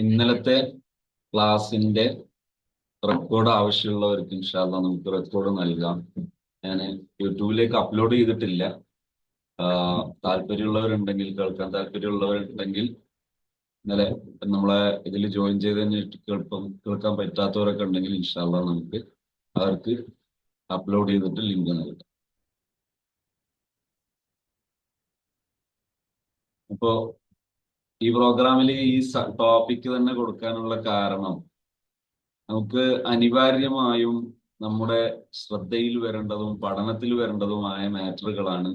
ഇന്നലത്തെ ക്ലാസിന്റെ റെക്കോർഡ് ആവശ്യമുള്ളവർക്ക് ഇൻഷാ അള്ളാ നമുക്ക് റെക്കോർഡ് നൽകാം. ഞാൻ യൂട്യൂബിലേക്ക് അപ്ലോഡ് ചെയ്തിട്ടില്ല. താല്പര്യമുള്ളവരുണ്ടെങ്കിൽ, കേൾക്കാൻ താല്പര്യമുള്ളവരുണ്ടെങ്കിൽ, ഇന്നലെ നമ്മളെ ഇതിൽ ജോയിൻ ചെയ്തതിന് കേൾക്കാൻ പറ്റാത്തവരൊക്കെ ഉണ്ടെങ്കിൽ ഇൻഷാ അള്ളാ നമുക്ക് അവർക്ക് അപ്ലോഡ് ചെയ്തിട്ട് ലിങ്ക് നൽകാം. അപ്പോ ഈ പ്രോഗ്രാമിൽ ഈ ടോപ്പിക് തന്നെ കൊടുക്കാനുള്ള കാരണം, നമുക്ക് അനിവാര്യമായും നമ്മുടെ ശ്രദ്ധയിൽ വരേണ്ടതും പഠനത്തിൽ വരേണ്ടതുമായ മാറ്ററുകളാണ്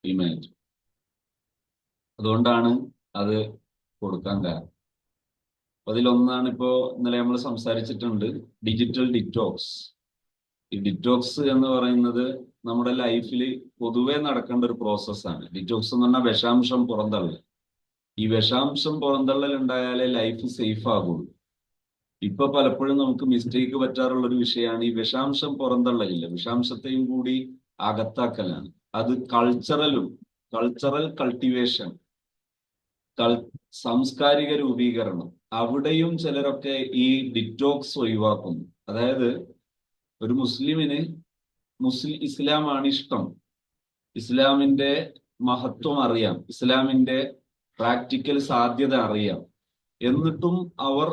ഈ മാറ്റർ. അതുകൊണ്ടാണ് അത് കൊടുക്കാൻ കാരണം. അതിലൊന്നാണ് ഇപ്പോ ഇന്നലെ നമ്മൾ സംസാരിച്ചിട്ടുണ്ട്, ഡിജിറ്റൽ ഡിറ്റോക്സ്. ഈ ഡിറ്റോക്സ് എന്ന് പറയുന്നത് നമ്മുടെ ലൈഫിൽ പൊതുവെ നടക്കേണ്ട ഒരു പ്രോസസ്സാണ്. ഡിറ്റോക്സ് എന്ന് പറഞ്ഞാൽ വിഷാംശം പുറന്തള്ളൽ. ഈ വിഷാംശം പുറന്തള്ളൽ ഉണ്ടായാലേ ലൈഫ് സേഫ് ആകുള്ളൂ. ഇപ്പൊ പലപ്പോഴും നമുക്ക് മിസ്റ്റേക്ക് പറ്റാറുള്ള ഒരു വിഷയമാണ് ഈ വിഷാംശം പുറന്തള്ളലില്ല, വിഷാംശത്തെയും കൂടി അകത്താക്കലാണ്. അത് കൾച്ചറൽ കൾട്ടിവേഷൻ, സാംസ്കാരിക രൂപീകരണം, അവിടെയും ചിലരൊക്കെ ഈ ഡിറ്റോക്സ് ഒഴിവാക്കുന്നു. അതായത് ഒരു മുസ്ലിമിന് ഇസ്ലാമാണ് ഇഷ്ടം, ഇസ്ലാമിന്റെ മഹത്വം അറിയാം, ഇസ്ലാമിന്റെ പ്രാക്ടിക്കൽ സാധ്യത അറിയാം, എന്നിട്ടും അവർ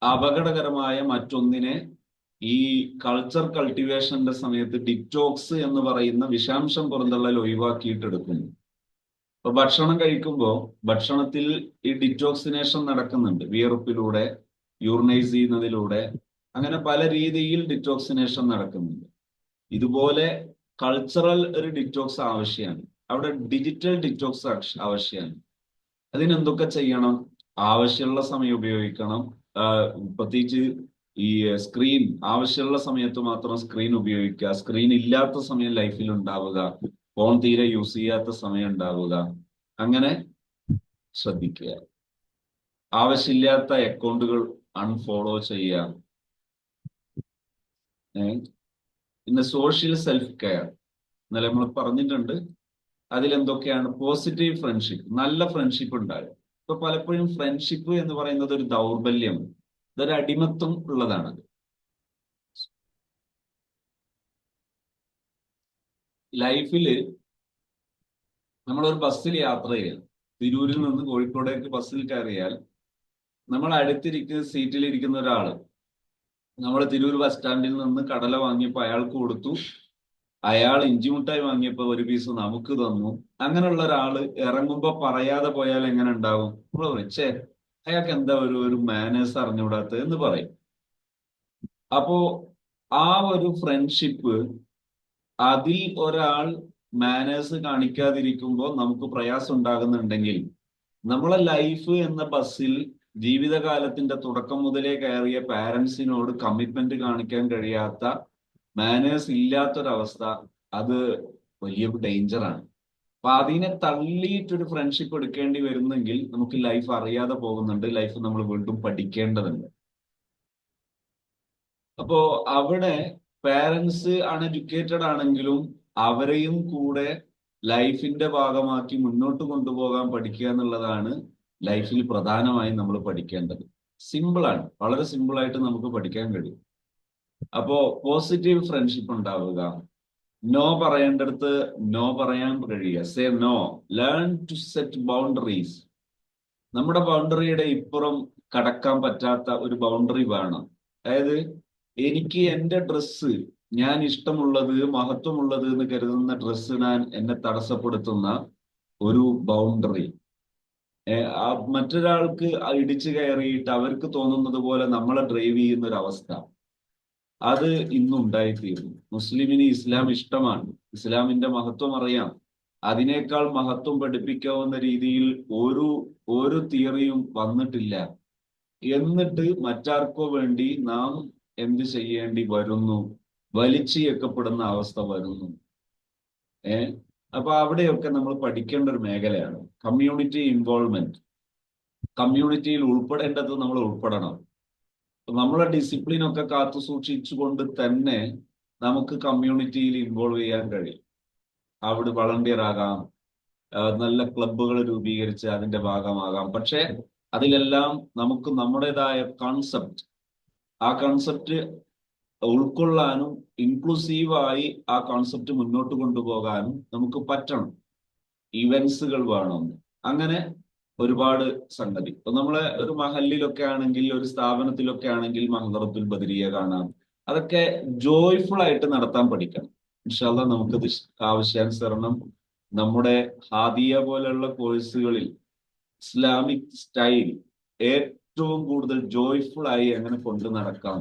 അപകടകരമായ മറ്റൊന്നിനെ ഈ കൾച്ചർ കൾട്ടിവേഷന്റെ സമയത്ത് ഡിറ്റോക്സ് എന്ന് പറയുന്ന വിഷാംശം പുറന്തള്ളൽ ഒഴിവാക്കിയിട്ടെടുക്കുന്നു. അപ്പൊ ഭക്ഷണം കഴിക്കുമ്പോൾ ഭക്ഷണത്തിൽ ഈ ഡിറ്റോക്സിനേഷൻ നടക്കുന്നുണ്ട്, വിയർപ്പിലൂടെ, യൂറിനൈസ് ചെയ്യുന്നതിലൂടെ, അങ്ങനെ പല രീതിയിൽ ഡിറ്റോക്സിനേഷൻ നടക്കുന്നുണ്ട്. ഇതുപോലെ കൾച്ചറൽ ഒരു ഡിറ്റോക്സ് ആവശ്യമാണ്, അവിടെ ഡിജിറ്റൽ ഡിറ്റോക്സ് ആവശ്യമാണ്. അതിനെന്തൊക്കെ ചെയ്യണം? ആവശ്യമുള്ള സമയം ഉപയോഗിക്കണം. പ്രത്യേകിച്ച് ഈ സ്ക്രീൻ ആവശ്യമുള്ള സമയത്ത് മാത്രം സ്ക്രീൻ ഉപയോഗിക്കുക, സ്ക്രീൻ ഇല്ലാത്ത സമയം ലൈഫിൽ ഉണ്ടാവുക, ഫോൺ തീരെ യൂസ് ചെയ്യാത്ത സമയം ഉണ്ടാവുക, അങ്ങനെ ശ്രദ്ധിക്കുക. ആവശ്യമില്ലാത്ത അക്കൗണ്ടുകൾ അൺഫോളോ ചെയ്യുക. പിന്നെ സോഷ്യൽ സെൽഫ് കെയർ ഇന്നലെ നമ്മൾ പറഞ്ഞിട്ടുണ്ട്. അതിലെന്തൊക്കെയാണ്? പോസിറ്റീവ് ഫ്രണ്ട്ഷിപ്പ്, നല്ല ഫ്രണ്ട്ഷിപ്പ് ഉണ്ടാകും. ഇപ്പൊ പലപ്പോഴും ഫ്രണ്ട്ഷിപ്പ് എന്ന് പറയുന്നത് ഒരു ദൗർബല്യം, ഇതൊരു അടിമത്വം ഉള്ളതാണ്. ലൈഫില് നമ്മളൊരു ബസ്സിൽ യാത്ര ചെയ്യാം, തിരൂരിൽ നിന്ന് കോഴിക്കോടേക്ക് ബസ്സിൽ കയറിയാൽ നമ്മൾ അടുത്തിരിക്കുന്ന സീറ്റിലിരിക്കുന്ന ഒരാള് നമ്മൾ തിരൂർ ബസ് സ്റ്റാൻഡിൽ നിന്ന് കടല വാങ്ങിയപ്പോൾ അയാൾക്ക് കൊടുത്തു, അയാൾ ഇഞ്ചിമുട്ടായി വാങ്ങിയപ്പോ ഒരു പീസ് നമുക്ക് തന്നു. അങ്ങനെയുള്ള ഒരാള് ഇറങ്ങുമ്പോ പറയാതെ പോയാൽ എങ്ങനെ ഉണ്ടാവും? നമ്മൾ വെച്ചേ അയാൾക്ക് എന്താ ഒരു മാനേഴ്സ് അറിഞ്ഞുകൂടാത്ത എന്ന് പറയും. അപ്പോ ആ ഒരു ഫ്രണ്ട്ഷിപ്പ്, അതിൽ ഒരാൾ മാനേഴ്സ് കാണിക്കാതിരിക്കുമ്പോൾ നമുക്ക് പ്രയാസം ഉണ്ടാകുന്നുണ്ടെങ്കിൽ, നമ്മളെ ലൈഫ് എന്ന ബസ്സിൽ ജീവിതകാലത്തിന്റെ തുടക്കം മുതലേ കയറിയ പാരന്റ്സിനോട് കമ്മിറ്റ്മെന്റ് കാണിക്കാൻ കഴിയാത്ത, മാനേഴ്സ് ഇല്ലാത്തൊരവസ്ഥ, അത് വലിയ ഡേഞ്ചറാണ്. അപ്പൊ അതിനെ തള്ളിയിട്ടൊരു ഫ്രണ്ട്ഷിപ്പ് എടുക്കേണ്ടി വരുന്നെങ്കിൽ നമുക്ക് ലൈഫ് അറിയാതെ പോകുന്നുണ്ട്, ലൈഫ് നമ്മൾ വീണ്ടും പഠിക്കേണ്ടതുണ്ട്. അപ്പോ അവിടെ പാരന്റ്സ് അൺഎഡ്യൂക്കേറ്റഡ് ആണെങ്കിലും അവരെയും കൂടെ ലൈഫിന്റെ ഭാഗമാക്കി മുന്നോട്ട് കൊണ്ടുപോകാൻ പഠിക്കുക എന്നുള്ളതാണ് ലൈഫിൽ പ്രധാനമായും നമ്മൾ പഠിക്കേണ്ടത്. സിമ്പിളാണ്, വളരെ സിമ്പിളായിട്ട് നമുക്ക് പഠിക്കാൻ കഴിയും. അപ്പോ പോസിറ്റീവ് ഫ്രണ്ട്ഷിപ്പ് ഉണ്ടാവുക, നോ പറയേണ്ടടുത്ത് നോ പറയാൻ കഴിയുക, say no, learn to set boundaries. നമ്മുടെ ബൗണ്ടറിയുടെ ഇപ്പുറം കടക്കാൻ പറ്റാത്ത ഒരു ബൗണ്ടറി വേണം. അതായത് എനിക്ക് എന്റെ ഡ്രസ്സ്, ഞാൻ ഇഷ്ടമുള്ളത്, മഹത്വമുള്ളത് എന്ന് കരുതുന്ന ഡ്രസ്സ് ഞാൻ എന്നെ തടസ്സപ്പെടുത്തുന്ന ഒരു ബൗണ്ടറി, മറ്റൊരാൾക്ക് ഇടിച്ചു കയറിയിട്ട് അവർക്ക് തോന്നുന്നത് പോലെ നമ്മളെ ഡ്രൈവ് ചെയ്യുന്ന ഒരു അവസ്ഥ, അത് ഇന്നുണ്ടായിത്തീരുന്നു. മുസ്ലിമിന് ഇസ്ലാം ഇഷ്ടമാണ്, ഇസ്ലാമിന്റെ മഹത്വം അറിയാം, അതിനേക്കാൾ മഹത്വം പഠിപ്പിക്കാവുന്ന രീതിയിൽ ഒരു തിയറിയും വന്നിട്ടില്ല. എന്നിട്ട് മറ്റാർക്കോ വേണ്ടി നാം എന്ത് ചെയ്യേണ്ടി വരുന്നു? വലിച്ചിഴക്കപ്പെടുന്ന അവസ്ഥ വരുന്നു. അപ്പൊ അവിടെയൊക്കെ നമ്മൾ പഠിക്കേണ്ട ഒരു മേഖലയാണ് കമ്മ്യൂണിറ്റി ഇൻവോൾവ്മെന്റ്. കമ്മ്യൂണിറ്റിയിൽ ഉൾപ്പെടേണ്ടത് നമ്മൾ ഉൾപ്പെടണം. നമ്മളെ ഡിസിപ്ലിൻ ഒക്കെ കാത്തു സൂക്ഷിച്ചുകൊണ്ട് തന്നെ നമുക്ക് കമ്മ്യൂണിറ്റിയിൽ ഇൻവോൾവ് ചെയ്യാൻ കഴിയും. അവിടെ വളണ്ടിയർ ആകാം, നല്ല ക്ലബ്ബുകൾ രൂപീകരിച്ച് അതിന്റെ ഭാഗമാകാം. പക്ഷെ അതിലെല്ലാം നമുക്ക് നമ്മുടേതായ കോൺസെപ്റ്റ്, ആ കോൺസെപ്റ്റ് ഉൾക്കൊള്ളാനും ഇൻക്ലൂസീവായി ആ കോൺസെപ്റ്റ് മുന്നോട്ട് കൊണ്ടുപോകാനും നമുക്ക് പറ്റണം. ഇവന്റ്സുകൾ വേണം. അങ്ങനെ ഒരുപാട് സംഗതി. ഇപ്പൊ നമ്മളെ ഒരു മഹല്ലിലൊക്കെ ആണെങ്കിൽ, ഒരു സ്ഥാപനത്തിലൊക്കെ ആണെങ്കിൽ മഹദറത്തുൽ ബദരിയ കാണാം. അതൊക്കെ ജോയ്ഫുൾ ആയിട്ട് നടത്താൻ പഠിക്കണം. ഇൻഷാ അല്ലാഹ് നമുക്കത് ആവശ്യാനുസരണം നമ്മുടെ ഹാദിയ പോലെയുള്ള കോഴ്സുകളിൽ ഇസ്ലാമിക് സ്റ്റൈൽ ഏറ്റവും കൂടുതൽ ജോയ്ഫുൾ ആയി എങ്ങനെ കൊണ്ടു നടക്കാം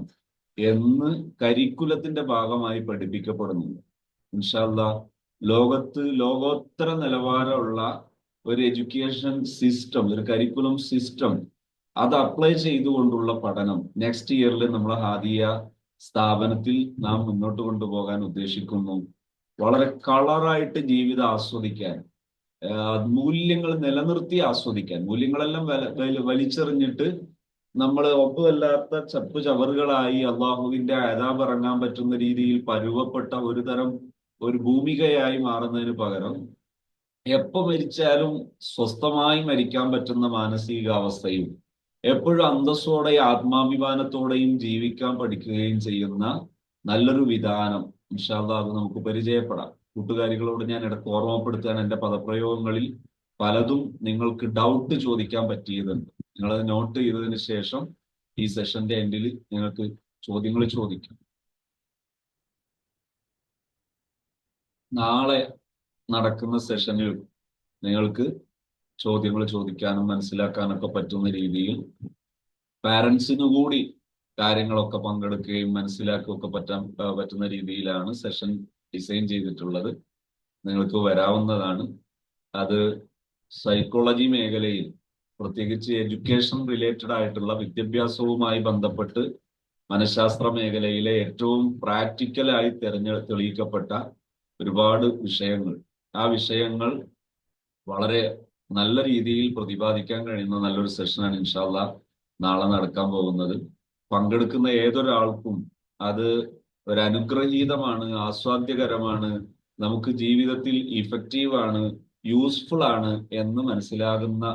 എന്ന് കരിക്കുലത്തിന്റെ ഭാഗമായി പഠിപ്പിക്കപ്പെടുന്നുണ്ട്. ഇൻഷാ അല്ലാഹ് ലോകോത്തര നിലവാരമുള്ള ഒരു എഡ്യൂക്കേഷൻ സിസ്റ്റം, ഒരു കരിക്കുലം സിസ്റ്റം അത് അപ്ലൈ ചെയ്തുകൊണ്ടുള്ള പഠനം നെക്സ്റ്റ് ഇയറിൽ നമ്മൾ ഹാദിയ സ്ഥാപനത്തിൽ നാം മുന്നോട്ട് കൊണ്ടുപോകാൻ ഉദ്ദേശിക്കുന്നു. വളരെ കളറായിട്ട് ജീവിതം ആസ്വദിക്കാൻ, മൂല്യങ്ങൾ നിലനിർത്തി ആസ്വദിക്കാൻ, മൂല്യങ്ങളെല്ലാം വലിച്ചെറിഞ്ഞിട്ട് നമ്മൾ ഒപ്പമല്ലാത്ത ചപ്പ് ചവറുകളായി അള്ളാഹുവിന്റെ അദാബ് ഇറങ്ങാൻ പറ്റുന്ന രീതിയിൽ പരുവപ്പെട്ട ഒരു ഭൂമികയായി മാറുന്നതിന് പകരം എപ്പോ മരിച്ചാലും സ്വസ്ഥമായി മരിക്കാൻ പറ്റുന്ന മാനസികാവസ്ഥയും എപ്പോഴും അന്തസ്സോടെയും ആത്മാഭിമാനത്തോടെയും ജീവിക്കാൻ പഠിക്കുകയും ചെയ്യുന്ന നല്ലൊരു വിധാനം ഇൻഷാ അല്ലാഹ് അത് നമുക്ക് പരിചയപ്പെടാം. കൂട്ടുകാരികളോട് ഞാൻ ഇടയ്ക്ക് ഓർമ്മപ്പെടുത്താൻ എൻ്റെ പദപ്രയോഗങ്ങളിൽ പലതും നിങ്ങൾക്ക് ഡൗട്ട് ചോദിക്കാൻ പറ്റിയതുണ്ട്. നിങ്ങളത് നോട്ട് ചെയ്തതിന് ശേഷം ഈ സെഷന്റെ എൻഡിൽ നിങ്ങൾക്ക് ചോദ്യങ്ങൾ ചോദിക്കാം. നാളെ നടക്കുന്ന സെഷനിൽ നിങ്ങൾക്ക് ചോദ്യങ്ങൾ ചോദിക്കാനും മനസ്സിലാക്കാനൊക്കെ പറ്റുന്ന രീതിയിൽ പാരൻസിനു കൂടി കാര്യങ്ങളൊക്കെ പങ്കെടുക്കുകയും മനസ്സിലാക്കുകയൊക്കെ പറ്റുന്ന രീതിയിലാണ് സെഷൻ ഡിസൈൻ ചെയ്തിട്ടുള്ളത്. നിങ്ങൾക്ക് വരാവുന്നതാണ്. അത് സൈക്കോളജി മേഖലയിൽ, പ്രത്യേകിച്ച് എഡ്യൂക്കേഷൻ റിലേറ്റഡ് ആയിട്ടുള്ള വിദ്യാഭ്യാസവുമായി ബന്ധപ്പെട്ട് മനഃശാസ്ത്ര മേഖലയിലെ ഏറ്റവും പ്രാക്ടിക്കലായി തെളിയിക്കപ്പെട്ട ഒരുപാട് വിഷയങ്ങൾ, ആ വിഷയങ്ങൾ വളരെ നല്ല രീതിയിൽ പ്രതിപാദിക്കാൻ കഴിയുന്ന നല്ലൊരു സെഷനാണ് ഇൻഷാ അല്ലാഹ് നാളെ നടക്കാൻ പോകുന്നത്. പങ്കെടുക്കുന്ന ഏതൊരാൾക്കും അത് ഒരു അനുഗ്രഹീതമാണ്, ആസ്വാദ്യകരമാണ്, നമുക്ക് ജീവിതത്തിൽ ഇഫക്റ്റീവാണ്, യൂസ്ഫുൾ ആണ് എന്ന് മനസ്സിലാകുന്ന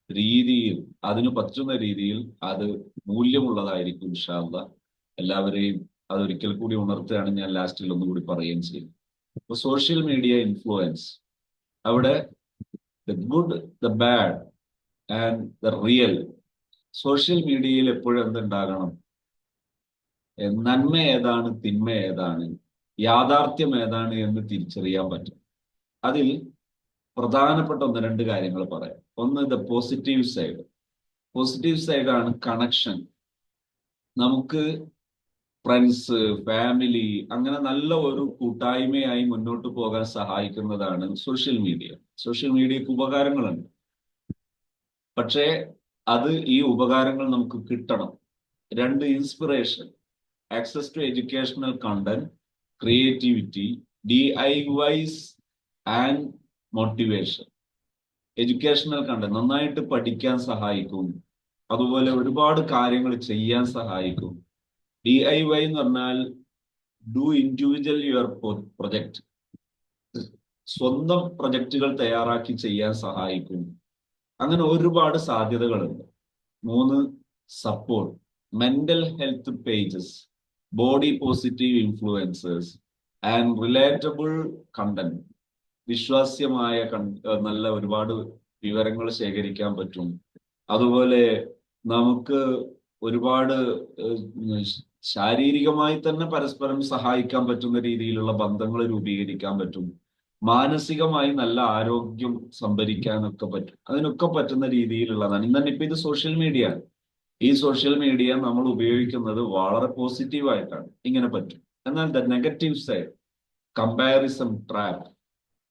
രീതിയിൽ, അതിന് പറ്റുന്ന രീതിയിൽ അത് മൂല്യമുള്ളതായിരിക്കും ഇൻഷാ അല്ലാഹ്. എല്ലാവരെയും അതൊരിക്കൽ കൂടി ഉണർത്തുകയാണ് ഞാൻ ലാസ്റ്റിൽ ഒന്നുകൂടി പറയുകയും ചെയ്യും. ഇപ്പൊ സോഷ്യൽ മീഡിയ ഇൻഫ്ലുവൻസ്, അവിടെ the good, the bad and the real. Social മീഡിയയിൽ എപ്പോഴും എന്തുണ്ടാകണം? നന്മ ഏതാണ്, തിന്മ ഏതാണ്, യാഥാർത്ഥ്യം ഏതാണ് എന്ന് തിരിച്ചറിയാൻ പറ്റും. അതിൽ പ്രധാനപ്പെട്ട ഒന്ന് രണ്ട് കാര്യങ്ങൾ പറയാം. ഒന്ന്, ദ പോസിറ്റീവ് സൈഡ്. പോസിറ്റീവ് സൈഡാണ് കണക്ഷൻ. നമുക്ക് ഫ്രണ്ട്സ്, ഫാമിലി, അങ്ങനെ നല്ല ഒരു കൂട്ടായ്മയായി മുന്നോട്ട് പോകാൻ സഹായിക്കുന്നതാണ് സോഷ്യൽ മീഡിയ. സോഷ്യൽ മീഡിയക്ക് ഉപകാരങ്ങളുണ്ട്. പക്ഷേ അത് ഈ ഉപകാരങ്ങൾ നമുക്ക് കിട്ടണം. രണ്ട്, inspiration, access to educational content, creativity, DIYs and motivation. Educational content നന്നായിട്ട് പഠിക്കാൻ സഹായിക്കും. അതുപോലെ ഒരുപാട് കാര്യങ്ങൾ ചെയ്യാൻ സഹായിക്കും. DIY എന്ന് പറഞ്ഞാൽ ഡു ഇൻഡിവിജ്വൽ യുവർ പ്രൊജക്ട്. സ്വന്തം പ്രൊജക്റ്റുകൾ തയ്യാറാക്കി ചെയ്യാൻ സഹായിക്കും. അങ്ങനെ ഒരുപാട് സാധ്യതകളുണ്ട്. 3, support, mental health pages, body positive influencers and relatable content. വിശ്വാസ്യമായ നല്ല ഒരുപാട് വിവരങ്ങൾ ശേഖരിക്കാൻ പറ്റും. അതുപോലെ നമുക്ക് ഒരുപാട് ശാരീരികമായി തന്നെ പരസ്പരം സഹായിക്കാൻ പറ്റുന്ന രീതിയിലുള്ള ബന്ധങ്ങൾ രൂപീകരിക്കാൻ പറ്റും. മാനസികമായി നല്ല ആരോഗ്യം സംഭരിക്കാനൊക്കെ പറ്റും. അതിനൊക്കെ പറ്റുന്ന രീതിയിലുള്ളതാണ്. ഇന്ന് ഇപ്പൊ ഇത് സോഷ്യൽ മീഡിയ ആണ്. ഈ സോഷ്യൽ മീഡിയ നമ്മൾ ഉപയോഗിക്കുന്നത് വളരെ പോസിറ്റീവായിട്ടാണ്. ഇങ്ങനെ പറ്റും. എന്നാൽ ദ നെഗറ്റീവ് സൈഡ്, കമ്പാരിസം ട്രാപ്പ്,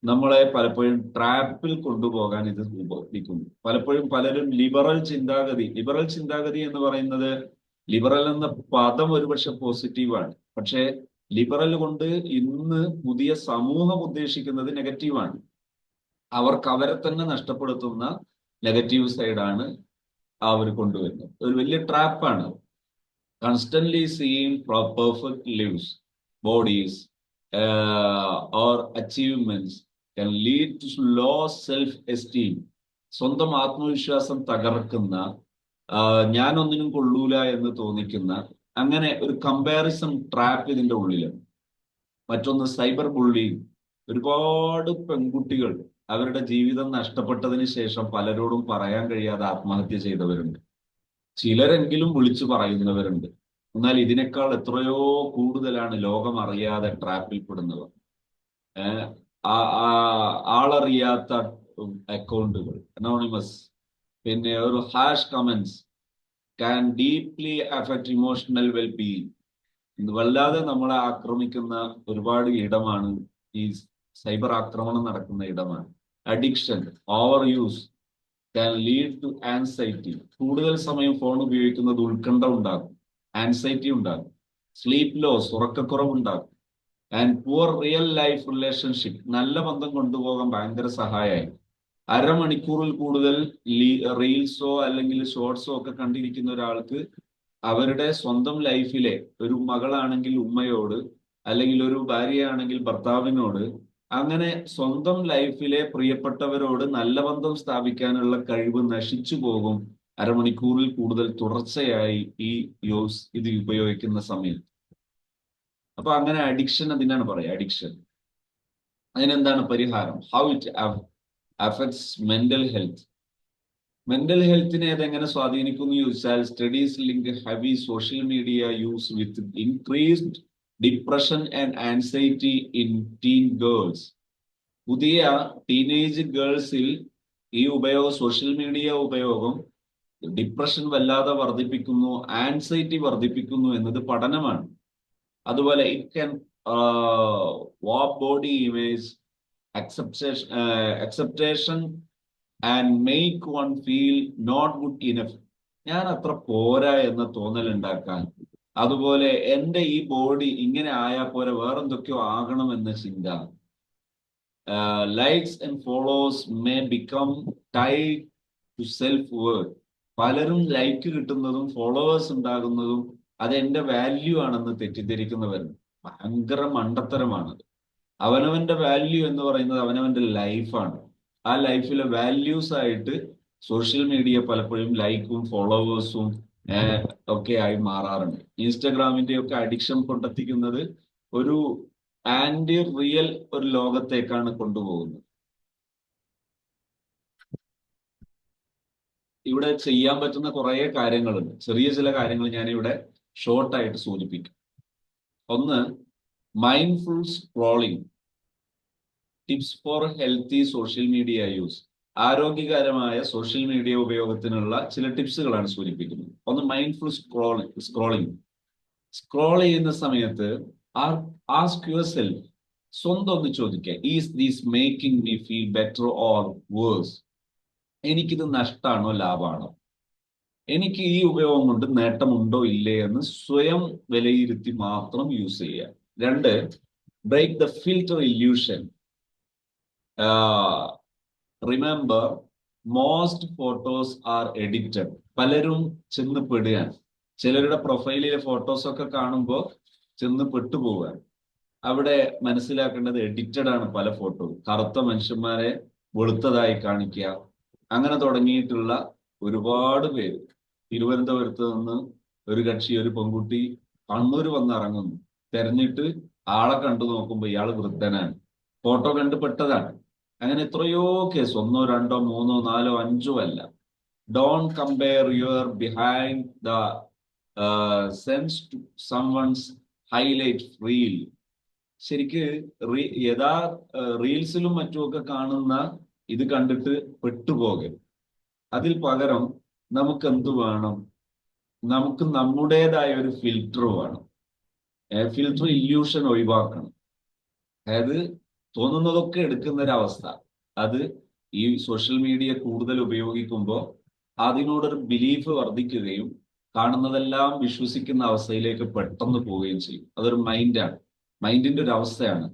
നമ്മളെ പലപ്പോഴും ട്രാപ്പിൽ കൊണ്ടുപോകാൻ ഇത് ഉപയോഗിക്കുന്നു. പലപ്പോഴും പലരും ലിബറൽ ചിന്താഗതി എന്ന് പറയുന്നത്, ലിബറൽ എന്ന പദം ഒരുപക്ഷെ പോസിറ്റീവാണ്. പക്ഷേ ലിബറൽ കൊണ്ട് ഇന്ന് പുതിയ സമൂഹം ഉദ്ദേശിക്കുന്നത് നെഗറ്റീവാണ്. അവർക്ക് അവരെ തന്നെ നഷ്ടപ്പെടുത്തുന്ന നെഗറ്റീവ് സൈഡാണ് അവർ കൊണ്ടുവരുന്നത്. ഒരു വലിയ ട്രാപ്പാണ്. Constantly seeing perfect lives, bodies or achievements can lead to low self esteem. സ്വന്തം ആത്മവിശ്വാസം തകർക്കുന്ന ഞാനൊന്നിനും കൊള്ളൂല എന്ന് തോന്നിക്കുന്ന അങ്ങനെ ഒരു കമ്പാരിസൺ ട്രാപ്പ് ഇതിന്റെ ഉള്ളിലുണ്ട്. മറ്റൊന്ന് സൈബർ ബുള്ളിങ്. ഒരുപാട് പെൺകുട്ടികൾ അവരുടെ ജീവിതം നഷ്ടപ്പെട്ടതിന് ശേഷം പലരോടും പറയാൻ കഴിയാതെ ആത്മഹത്യ ചെയ്തവരുണ്ട്. ചിലരെങ്കിലും വിളിച്ചു പറയുന്നവരുണ്ട്. എന്നാൽ ഇതിനേക്കാൾ എത്രയോ കൂടുതലാണ് ലോകം അറിയാതെ ട്രാപ്പിൽ പെടുന്നവർ. ഏഹ് ആളറിയാത്ത അക്കൗണ്ടുകൾ, അനോണിമസ്, പിന്നെ ഒരു hash comments can deeply affect emotional wellbeing. വല്ലാതെ നമ്മളെ ആക്രമിക്കുന്ന ഒരുപാട് ഇടമാണ് ഈ സൈബർ ആക്രമണം നടക്കുന്ന ഇടമാണ്. Addiction, over use can lead to anxiety. കൂടുതൽ സമയം ഫോൺ ഉപയോഗിക്കുന്നത് ഉത്കണ്ഠ ഉണ്ടാക്കും, ആൻസൈറ്റി ഉണ്ടാക്കും, സ്ലീപ്പ് ലോസ്, ഉറക്കക്കുറവ് ഉണ്ടാക്കും, and poor real life relationship. നല്ല ബന്ധം കൊണ്ടുപോകാൻ ഭയങ്കര സഹായമായി. അരമണിക്കൂറിൽ കൂടുതൽ റീൽസോ അല്ലെങ്കിൽ ഷോർട്സോ ഒക്കെ കണ്ടിരിക്കുന്ന ഒരാൾക്ക് അവരുടെ സ്വന്തം ലൈഫിലെ ഒരു മകളാണെങ്കിൽ ഉമ്മയോട്, അല്ലെങ്കിൽ ഒരു ഭാര്യയാണെങ്കിൽ ഭർത്താവിനോട്, അങ്ങനെ സ്വന്തം ലൈഫിലെ പ്രിയപ്പെട്ടവരോട് നല്ല ബന്ധം സ്ഥാപിക്കാനുള്ള കഴിവ് നശിച്ചു പോകും അരമണിക്കൂറിൽ കൂടുതൽ തുടർച്ചയായി ഇത് ഉപയോഗിക്കുന്ന സമയത്ത്. അപ്പൊ അങ്ങനെ അഡിക്ഷൻ, അതിനാണ് പറയുക അഡിക്ഷൻ. അതിനെന്താണ് പരിഹാരം? How it affects mental health. Mental ഹെൽത്തിനെ അതെങ്ങനെ സ്വാധീനിക്കുന്നു ചോദിച്ചാൽ, studies link heavy social media use with increased depression and anxiety in teen girls. പുതിയ ടീനേജ് ഗേൾസിൽ ഈ സോഷ്യൽ മീഡിയ ഉപയോഗം ഡിപ്രഷൻ വല്ലാതെ വർദ്ധിപ്പിക്കുന്നു, ആൻസൈറ്റി വർദ്ധിപ്പിക്കുന്നു എന്നത് പഠനമാണ്. അതുപോലെ it can warp body image, acceptation and make one feel not good enough. ഞാൻ അത്ര പോരാ എന്ന തോന്നൽ ഉണ്ടാക്കാൻ, അതുപോലെ എന്റെ ഈ ബോഡി ഇങ്ങനെ ആയാൽ പോലെ വേറെന്തൊക്കെയോ ആകണം എന്ന ചിന്ത. Likes and followers may become tied to self worth. പലരും ലൈക്ക് കിട്ടുന്നതും ഫോളോവേഴ്സ് ഉണ്ടാകുന്നതും അത് എന്റെ വാല്യൂ ആണെന്ന് തെറ്റിദ്ധരിക്കുന്നവരുണ്ട്. ഭയങ്കര മണ്ടത്തരമാണത്. അവനവന്റെ വാല്യൂ എന്ന് പറയുന്നത് അവനവന്റെ ലൈഫാണ്. ആ ലൈഫിലെ വാല്യൂസ് ആയിട്ട് സോഷ്യൽ മീഡിയ പലപ്പോഴും ലൈക്കും ഫോളോവേഴ്സും ഒക്കെ ആയി മാറാറുണ്ട്. ഇൻസ്റ്റഗ്രാമിന്റെ ഒക്കെ അഡിക്ഷൻ കൊണ്ടെത്തിക്കുന്നത് ഒരു ആന്റി റിയൽ ഒരു ലോകത്തേക്കാണ് കൊണ്ടുപോകുന്നത്. ഇവിടെ ചെയ്യാൻ പറ്റുന്ന കുറേ കാര്യങ്ങളുണ്ട്. ചെറിയ ചില കാര്യങ്ങൾ ഞാനിവിടെ ഷോർട്ടായിട്ട് സൂചിപ്പിക്കും. ഒന്ന്, mindful scrolling tips four healthy social media use. ആരോഗ്യകരമായ സോഷ്യൽ മീഡിയ ഉപയോഗത്തിനുള്ള ചില ടിപ്സുകളാണ് സൂചിപ്പിക്കുന്നത്. ഒന്ന്, മൈൻഡ്ഫുൾ സ്ക്രോളിംഗ്. സ്ക്രോൾ ചെയ്യുന്ന സമയത്ത് ആസ്ക് യുവർ സെൽഫ്, സ്വന്തം ഒന്ന് ചോദിക്കുക, is these making me feel better or worse? എനിക്കിത് നഷ്ടമാണോ ലാഭമാണോ? എനിക്ക് ഈ ഉപയോഗം കൊണ്ട് നേട്ടമുണ്ടോ ഇല്ലേ എന്ന് സ്വയം വിലയിരുത്തി മാത്രം യൂസ് ചെയ്യുക. രണ്ട്, break the filter illusion. Remember, most photos are edited. പലരും ചെന്ന് പെടുകയാണ്. ചിലരുടെ പ്രൊഫൈലിലെ ഫോട്ടോസ് ഒക്കെ കാണുമ്പോൾ ചെന്ന് പെട്ടുപോവുക. അവിടെ മനസ്സിലാക്കേണ്ടത് എഡിറ്റഡ് ആണ് പല ഫോട്ടോയും. കറുത്ത മനുഷ്യന്മാരെ വെളുത്തതായി കാണിക്കുക, അങ്ങനെ തുടങ്ങിയിട്ടുള്ള ഒരുപാട് പേര്. തിരുവനന്തപുരത്ത് നിന്ന് ഒരു കക്ഷി, ഒരു പെൺകുട്ടി കണ്ണൂർ വന്നിറങ്ങുന്നു. തെരഞ്ഞിട്ട് ആളെ കണ്ടു നോക്കുമ്പോൾ ഇയാൾ വൃദ്ധനാണ്, ഫോട്ടോ കണ്ട് പെട്ടതാണ്. അങ്ങനെ എത്രയോ കേസ്, ഒന്നോ രണ്ടോ മൂന്നോ നാലോ അഞ്ചോ അല്ല. Don't compare your behind the scenes to someone's highlight reel. ശരിക്ക് റീൽസിലും മറ്റുമൊക്കെ കാണുന്ന ഇത് കണ്ടിട്ട് പെട്ടുപോകരുത്. അതിൽ പകരം നമുക്ക് എന്ത് വേണം? നമുക്ക് നമ്മുടേതായ ഒരു ഫിൽറ്റർ വേണം. ഫിൽറ്റർ ഇല്യൂഷൻ ഒഴിവാക്കണം. അതായത് തോന്നുന്നതൊക്കെ എടുക്കുന്ന ഒരവസ്ഥ. അത് ഈ സോഷ്യൽ മീഡിയ കൂടുതൽ ഉപയോഗിക്കുമ്പോൾ അതിനോടൊരു ബിലീഫ് വർദ്ധിക്കുകയും കാണുന്നതെല്ലാം വിശ്വസിക്കുന്ന അവസ്ഥയിലേക്ക് പെട്ടെന്ന് പോവുകയും ചെയ്യും. അതൊരു മൈൻഡാണ്, മൈൻഡിന്റെ ഒരു അവസ്ഥയാണ്.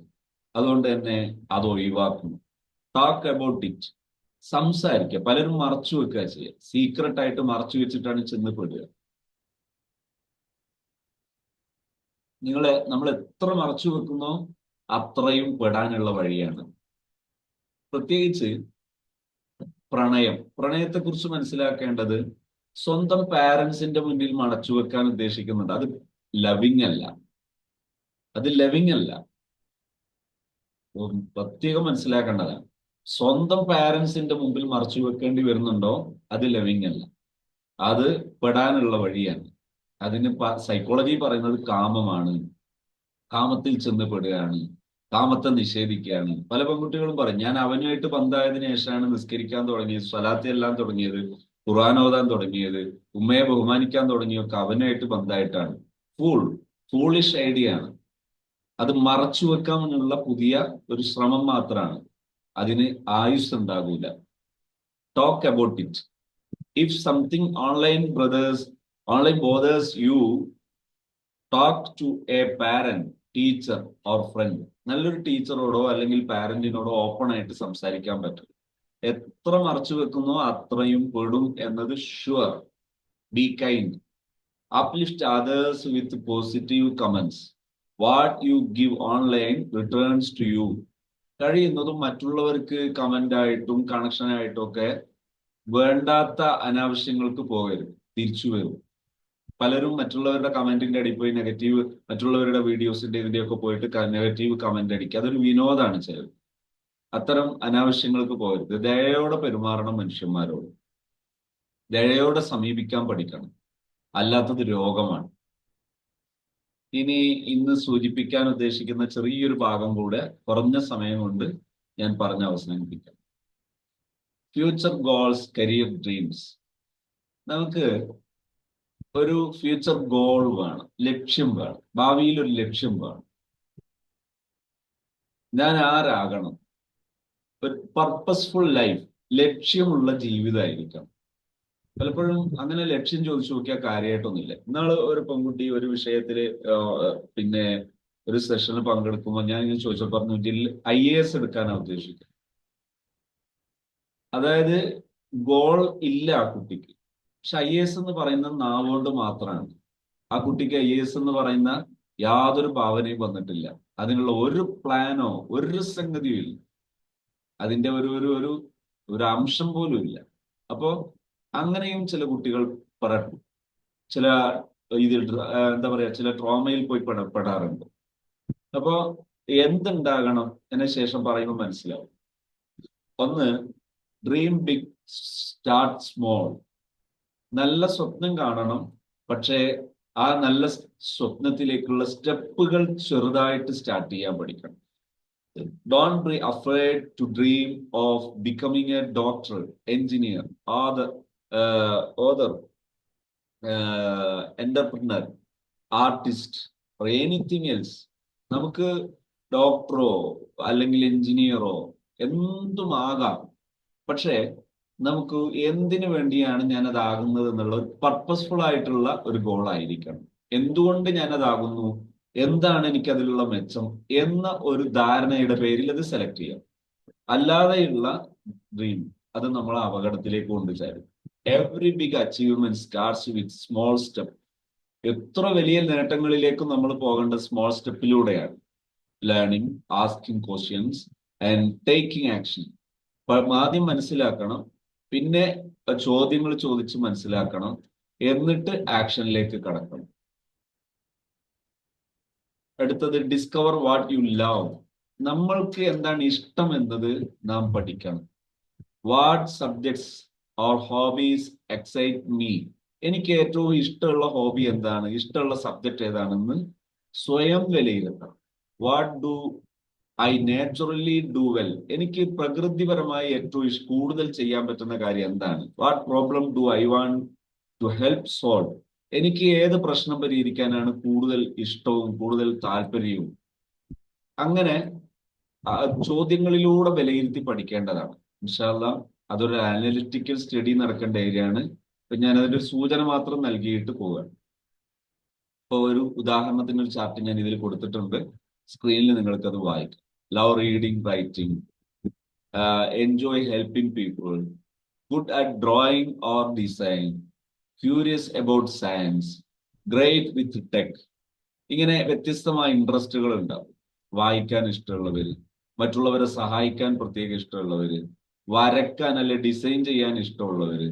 അതുകൊണ്ട് തന്നെ അത് ഒഴിവാക്കുന്നു. Talk about it. സംസാരിക്കുക. പലരും മറച്ചു വെക്കുക ചെയ്യുക. സീക്രട്ട് ആയിട്ട് മറച്ചു വെച്ചിട്ടാണ് ചെന്ന് പെടുക. നമ്മൾ എത്ര മറച്ചു വെക്കുന്നോ അത്രയും പെടാനുള്ള വഴിയാണ്. പ്രത്യേകിച്ച് പ്രണയത്തെക്കുറിച്ച് മനസ്സിലാക്കേണ്ടത്, സ്വന്തം പാരന്റ്സിന്റെ മുന്നിൽ മറച്ചു വെക്കാൻ ഉദ്ദേശിക്കുന്നുണ്ട്. അത് ലവിങ് അല്ല, അത് ലവിങ് അല്ല. പ്രത്യേകം മനസ്സിലാക്കേണ്ടതാണ്. സ്വന്തം പാരന്റ്സിന്റെ മുമ്പിൽ മറച്ചു വെക്കേണ്ടി വരുന്നുണ്ടോ, അത് ലവിങ് അല്ല, അത് പെടാനുള്ള വഴിയാണ്. അതിന് സൈക്കോളജി പറയുന്നത് കാമമാണ്. കാമത്തിൽ ചെന്ന് പെടുകയാണ്, കാമത്തെ നിഷേധിക്കുകയാണ്. പല പെൺകുട്ടികളും പറയും, ഞാൻ അവനുമായിട്ട് ബന്ധമായതിനു ശേഷമാണ് നിസ്കരിക്കാൻ തുടങ്ങിയത്, സ്വലാത്തി എല്ലാം തുടങ്ങിയത്, ഖുർആൻ ഓതാൻ തുടങ്ങിയത്, ഉമ്മയെ ബഹുമാനിക്കാൻ തുടങ്ങിയൊക്കെ അവനുമായിട്ട് ബന്ധമായിട്ടാണ്. ഫൂളിഷ് ഐഡിയ ആണ്. അത് മറച്ചു വെക്കാനുള്ള പുതിയ ഒരു ശ്രമം മാത്രമാണ്. അതിന് ആയുസ് ഉണ്ടാകൂല. Talk about it. If something online bothers you, talk to a parent, teacher or friend. നല്ലൊരു ടീച്ചറോടോ അല്ലെങ്കിൽ പാരന്റിനോടോ ഓപ്പൺ ആയിട്ട് സംസാരിക്കാൻ പറ്റും. എത്ര മറച്ചു വെക്കുന്നോ അത്രയും പെടും എന്നത് sure. Be kind. Uplift others with positive comments. What you give online returns to you. കഴിയുന്നതും മറ്റുള്ളവർക്ക് കമന്റ് ആയിട്ടും കണക്ഷൻ ആയിട്ടും ഒക്കെ വേണ്ടാത്ത അനാവശ്യങ്ങൾക്ക് പോകരുത്, തിരിച്ചു വരും. പലരും മറ്റുള്ളവരുടെ കമന്റിന്റെ അടിയിൽ പോയി നെഗറ്റീവ്, മറ്റുള്ളവരുടെ വീഡിയോസിന്റെ ഇതിന്റെയൊക്കെ പോയിട്ട് നെഗറ്റീവ് കമന്റ് അടിക്കുക. അതൊരു വിനോദമാണ് ചെയ്തത്. അത്തരം അനാവശ്യങ്ങൾക്ക് പോകരുത്. ദയയോടെ പെരുമാറണം മനുഷ്യന്മാരോട്. ദയയോടെ സമീപിക്കാൻ പഠിക്കണം. അല്ലാത്തത് രോഗമാണ്. ഇനി ഇന്ന് സൂചിപ്പിക്കാൻ ഉദ്ദേശിക്കുന്ന ചെറിയൊരു ഭാഗം കൂടെ കുറഞ്ഞ സമയം കൊണ്ട് ഞാൻ പറഞ്ഞ് അവസാനിപ്പിക്കാം. Future goals, career dreams. നമുക്ക് ഒരു ഫ്യൂച്ചർ ഗോൾ വേണം, ലക്ഷ്യം വേണം. ഭാവിയിൽ ഒരു ലക്ഷ്യം വേണം. ഞാൻ ആരാകണം? ഒരു പർപ്പസ്ഫുൾ ലൈഫ്, ലക്ഷ്യമുള്ള ജീവിതമായിരിക്കണം. പലപ്പോഴും അങ്ങനെ ലക്ഷ്യം ചോദിച്ചു നോക്കിയാൽ കാര്യമായിട്ടൊന്നുമില്ല. ഇന്നാള് ഒരു പെൺകുട്ടി ഒരു വിഷയത്തില് പിന്നെ ഒരു സെഷനിൽ പങ്കെടുക്കുമ്പോൾ ഞാൻ ഇങ്ങനെ ചോദിച്ചപ്പോൾ പറഞ്ഞു, IAS എടുക്കാനാണ് ഉദ്ദേശിക്കുന്നത്. അതായത് ഗോൾ ഇല്ല ആ കുട്ടിക്ക്. പക്ഷെ IAS എന്ന് പറയുന്നത് നാവുകൊണ്ട് മാത്രമാണ്. ആ കുട്ടിക്ക് IAS എന്ന് പറയുന്ന യാതൊരു ഭാവനയും വന്നിട്ടില്ല. അതിനുള്ള ഒരു പ്ലാനോ ഒരു സംഗതിയും ഇല്ല. അതിന്റെ ഒരു ഒരു ഒരു ഒരു അംശം പോലും ഇല്ല. അപ്പോ അങ്ങനെയും ചില കുട്ടികൾ ചില ഇതിൽ എന്താ പറയാ, ചില ട്രോമയിൽ പോയി പെടാറുണ്ട്. അപ്പോ എന്തുണ്ടാകണം എന്ന ശേഷം പറയുമ്പോൾ മനസ്സിലാവും. ഒന്ന്, ഡ്രീം ബിഗ്, സ്റ്റാർട്ട് സ്മോൾ. നല്ല സ്വപ്നം കാണണം, പക്ഷേ ആ നല്ല സ്വപ്നത്തിലേക്കുള്ള സ്റ്റെപ്പുകൾ ചെറുതായിട്ട് സ്റ്റാർട്ട് ചെയ്യാൻ പഠിക്കണം. Don't be afraid to dream of becoming a doctor, engineer, or the other entrepreneur, artist, or anything else. നമുക്ക് ഡോക്ടറോ അല്ലെങ്കിൽ എഞ്ചിനീയറോ എന്തുമാകാം. പക്ഷേ നമുക്ക് എന്തിനു വേണ്ടിയാണ് ഞാൻ അതാകുന്നത് എന്നുള്ള ഒരു പർപ്പസ്ഫുൾ ആയിട്ടുള്ള ഒരു ഗോൾ ആയിരിക്കണം. എന്തുകൊണ്ട് ഞാൻ അതാകുന്നു, എന്താണ് എനിക്ക് അതിലുള്ള മെച്ചം എന്ന ഒരു ധാരണയുടെ പേരിൽ അത് സെലക്ട് ചെയ്യാം. അല്ലാതെയുള്ള ഡ്രീം അത് നമ്മളെ അപകടത്തിലേക്ക് കൊണ്ടുചേരും. Every big achievement starts with small step. എത്ര വലിയ നേട്ടങ്ങളിലേക്കും നമ്മൾ പോകേണ്ട സ്മോൾ സ്റ്റെപ്പിലൂടെയാണ്. Learning, asking questions and taking action. ആദ്യം മനസ്സിലാക്കണം, പിന്നെ ചോദ്യങ്ങൾ ചോദിച്ച് മനസ്സിലാക്കണം, എന്നിട്ട് ആക്ഷനിലേക്ക് കടക്കണം. അടുത്തത്, ഡിസ്കവർ വാട്ട് യു ലവ്. നമ്മൾക്ക് എന്താണ് ഇഷ്ടം എന്നത് നാം പഠിക്കണം. What subjects or hobbies excite me. എനിക്ക് ഏറ്റവും ഇഷ്ടമുള്ള ഹോബി എന്താണ്, ഇഷ്ടമുള്ള സബ്ജക്ട് ഏതാണെന്ന് സ്വയം വിലയിരുത്തണം. What do I naturally do well. എനിക്ക് പ്രകൃതിപരമായി ഏറ്റവും കൂടുതൽ ചെയ്യാൻ പറ്റുന്ന കാര്യം എന്താണ്. What problem do I want to help solve. എനിക്ക് ഏത് പ്രശ്നം പരിഹരിക്കാനാണ് കൂടുതൽ ഇഷ്ടവും കൂടുതൽ താല്പര്യവും. അങ്ങനെ ചോദ്യങ്ങളിലൂടെ വിലയിരുത്തി പഠിക്കേണ്ടതാണ്. ഇൻഷാ അല്ലാഹ് അതൊരു അനലിറ്റിക്കൽ സ്റ്റഡി നടക്കേണ്ട ഏരിയയാണ്. ഇപ്പൊ ഞാൻ അതിന്റെ ഒരു സൂചന മാത്രം നൽകിയിട്ട് പോവുകയാണ്. ഇപ്പൊ ഒരു ഉദാഹരണത്തിന് ഒരു ചാർട്ട് ഞാൻ ഇതിൽ കൊടുത്തിട്ടുണ്ട്, സ്ക്രീനിൽ നിങ്ങൾക്ക് അത് വായിക്കാം. Love reading, writing, enjoy helping people, good at drawing or design, curious about science, great with tech. ഇങ്ങനെ വ്യത്യസ്തമായ ഇൻട്രസ്റ്റുകൾ ഉണ്ടാവും. വായിക്കാൻ ഇഷ്ടമുള്ളവര്, മറ്റുള്ളവരെ സഹായിക്കാൻ പ്രത്യേക ഇഷ്ടമുള്ളവര്, വരക്കാൻ അല്ലെ ഡിസൈൻ ചെയ്യാൻ ഇഷ്ടമുള്ളവര്,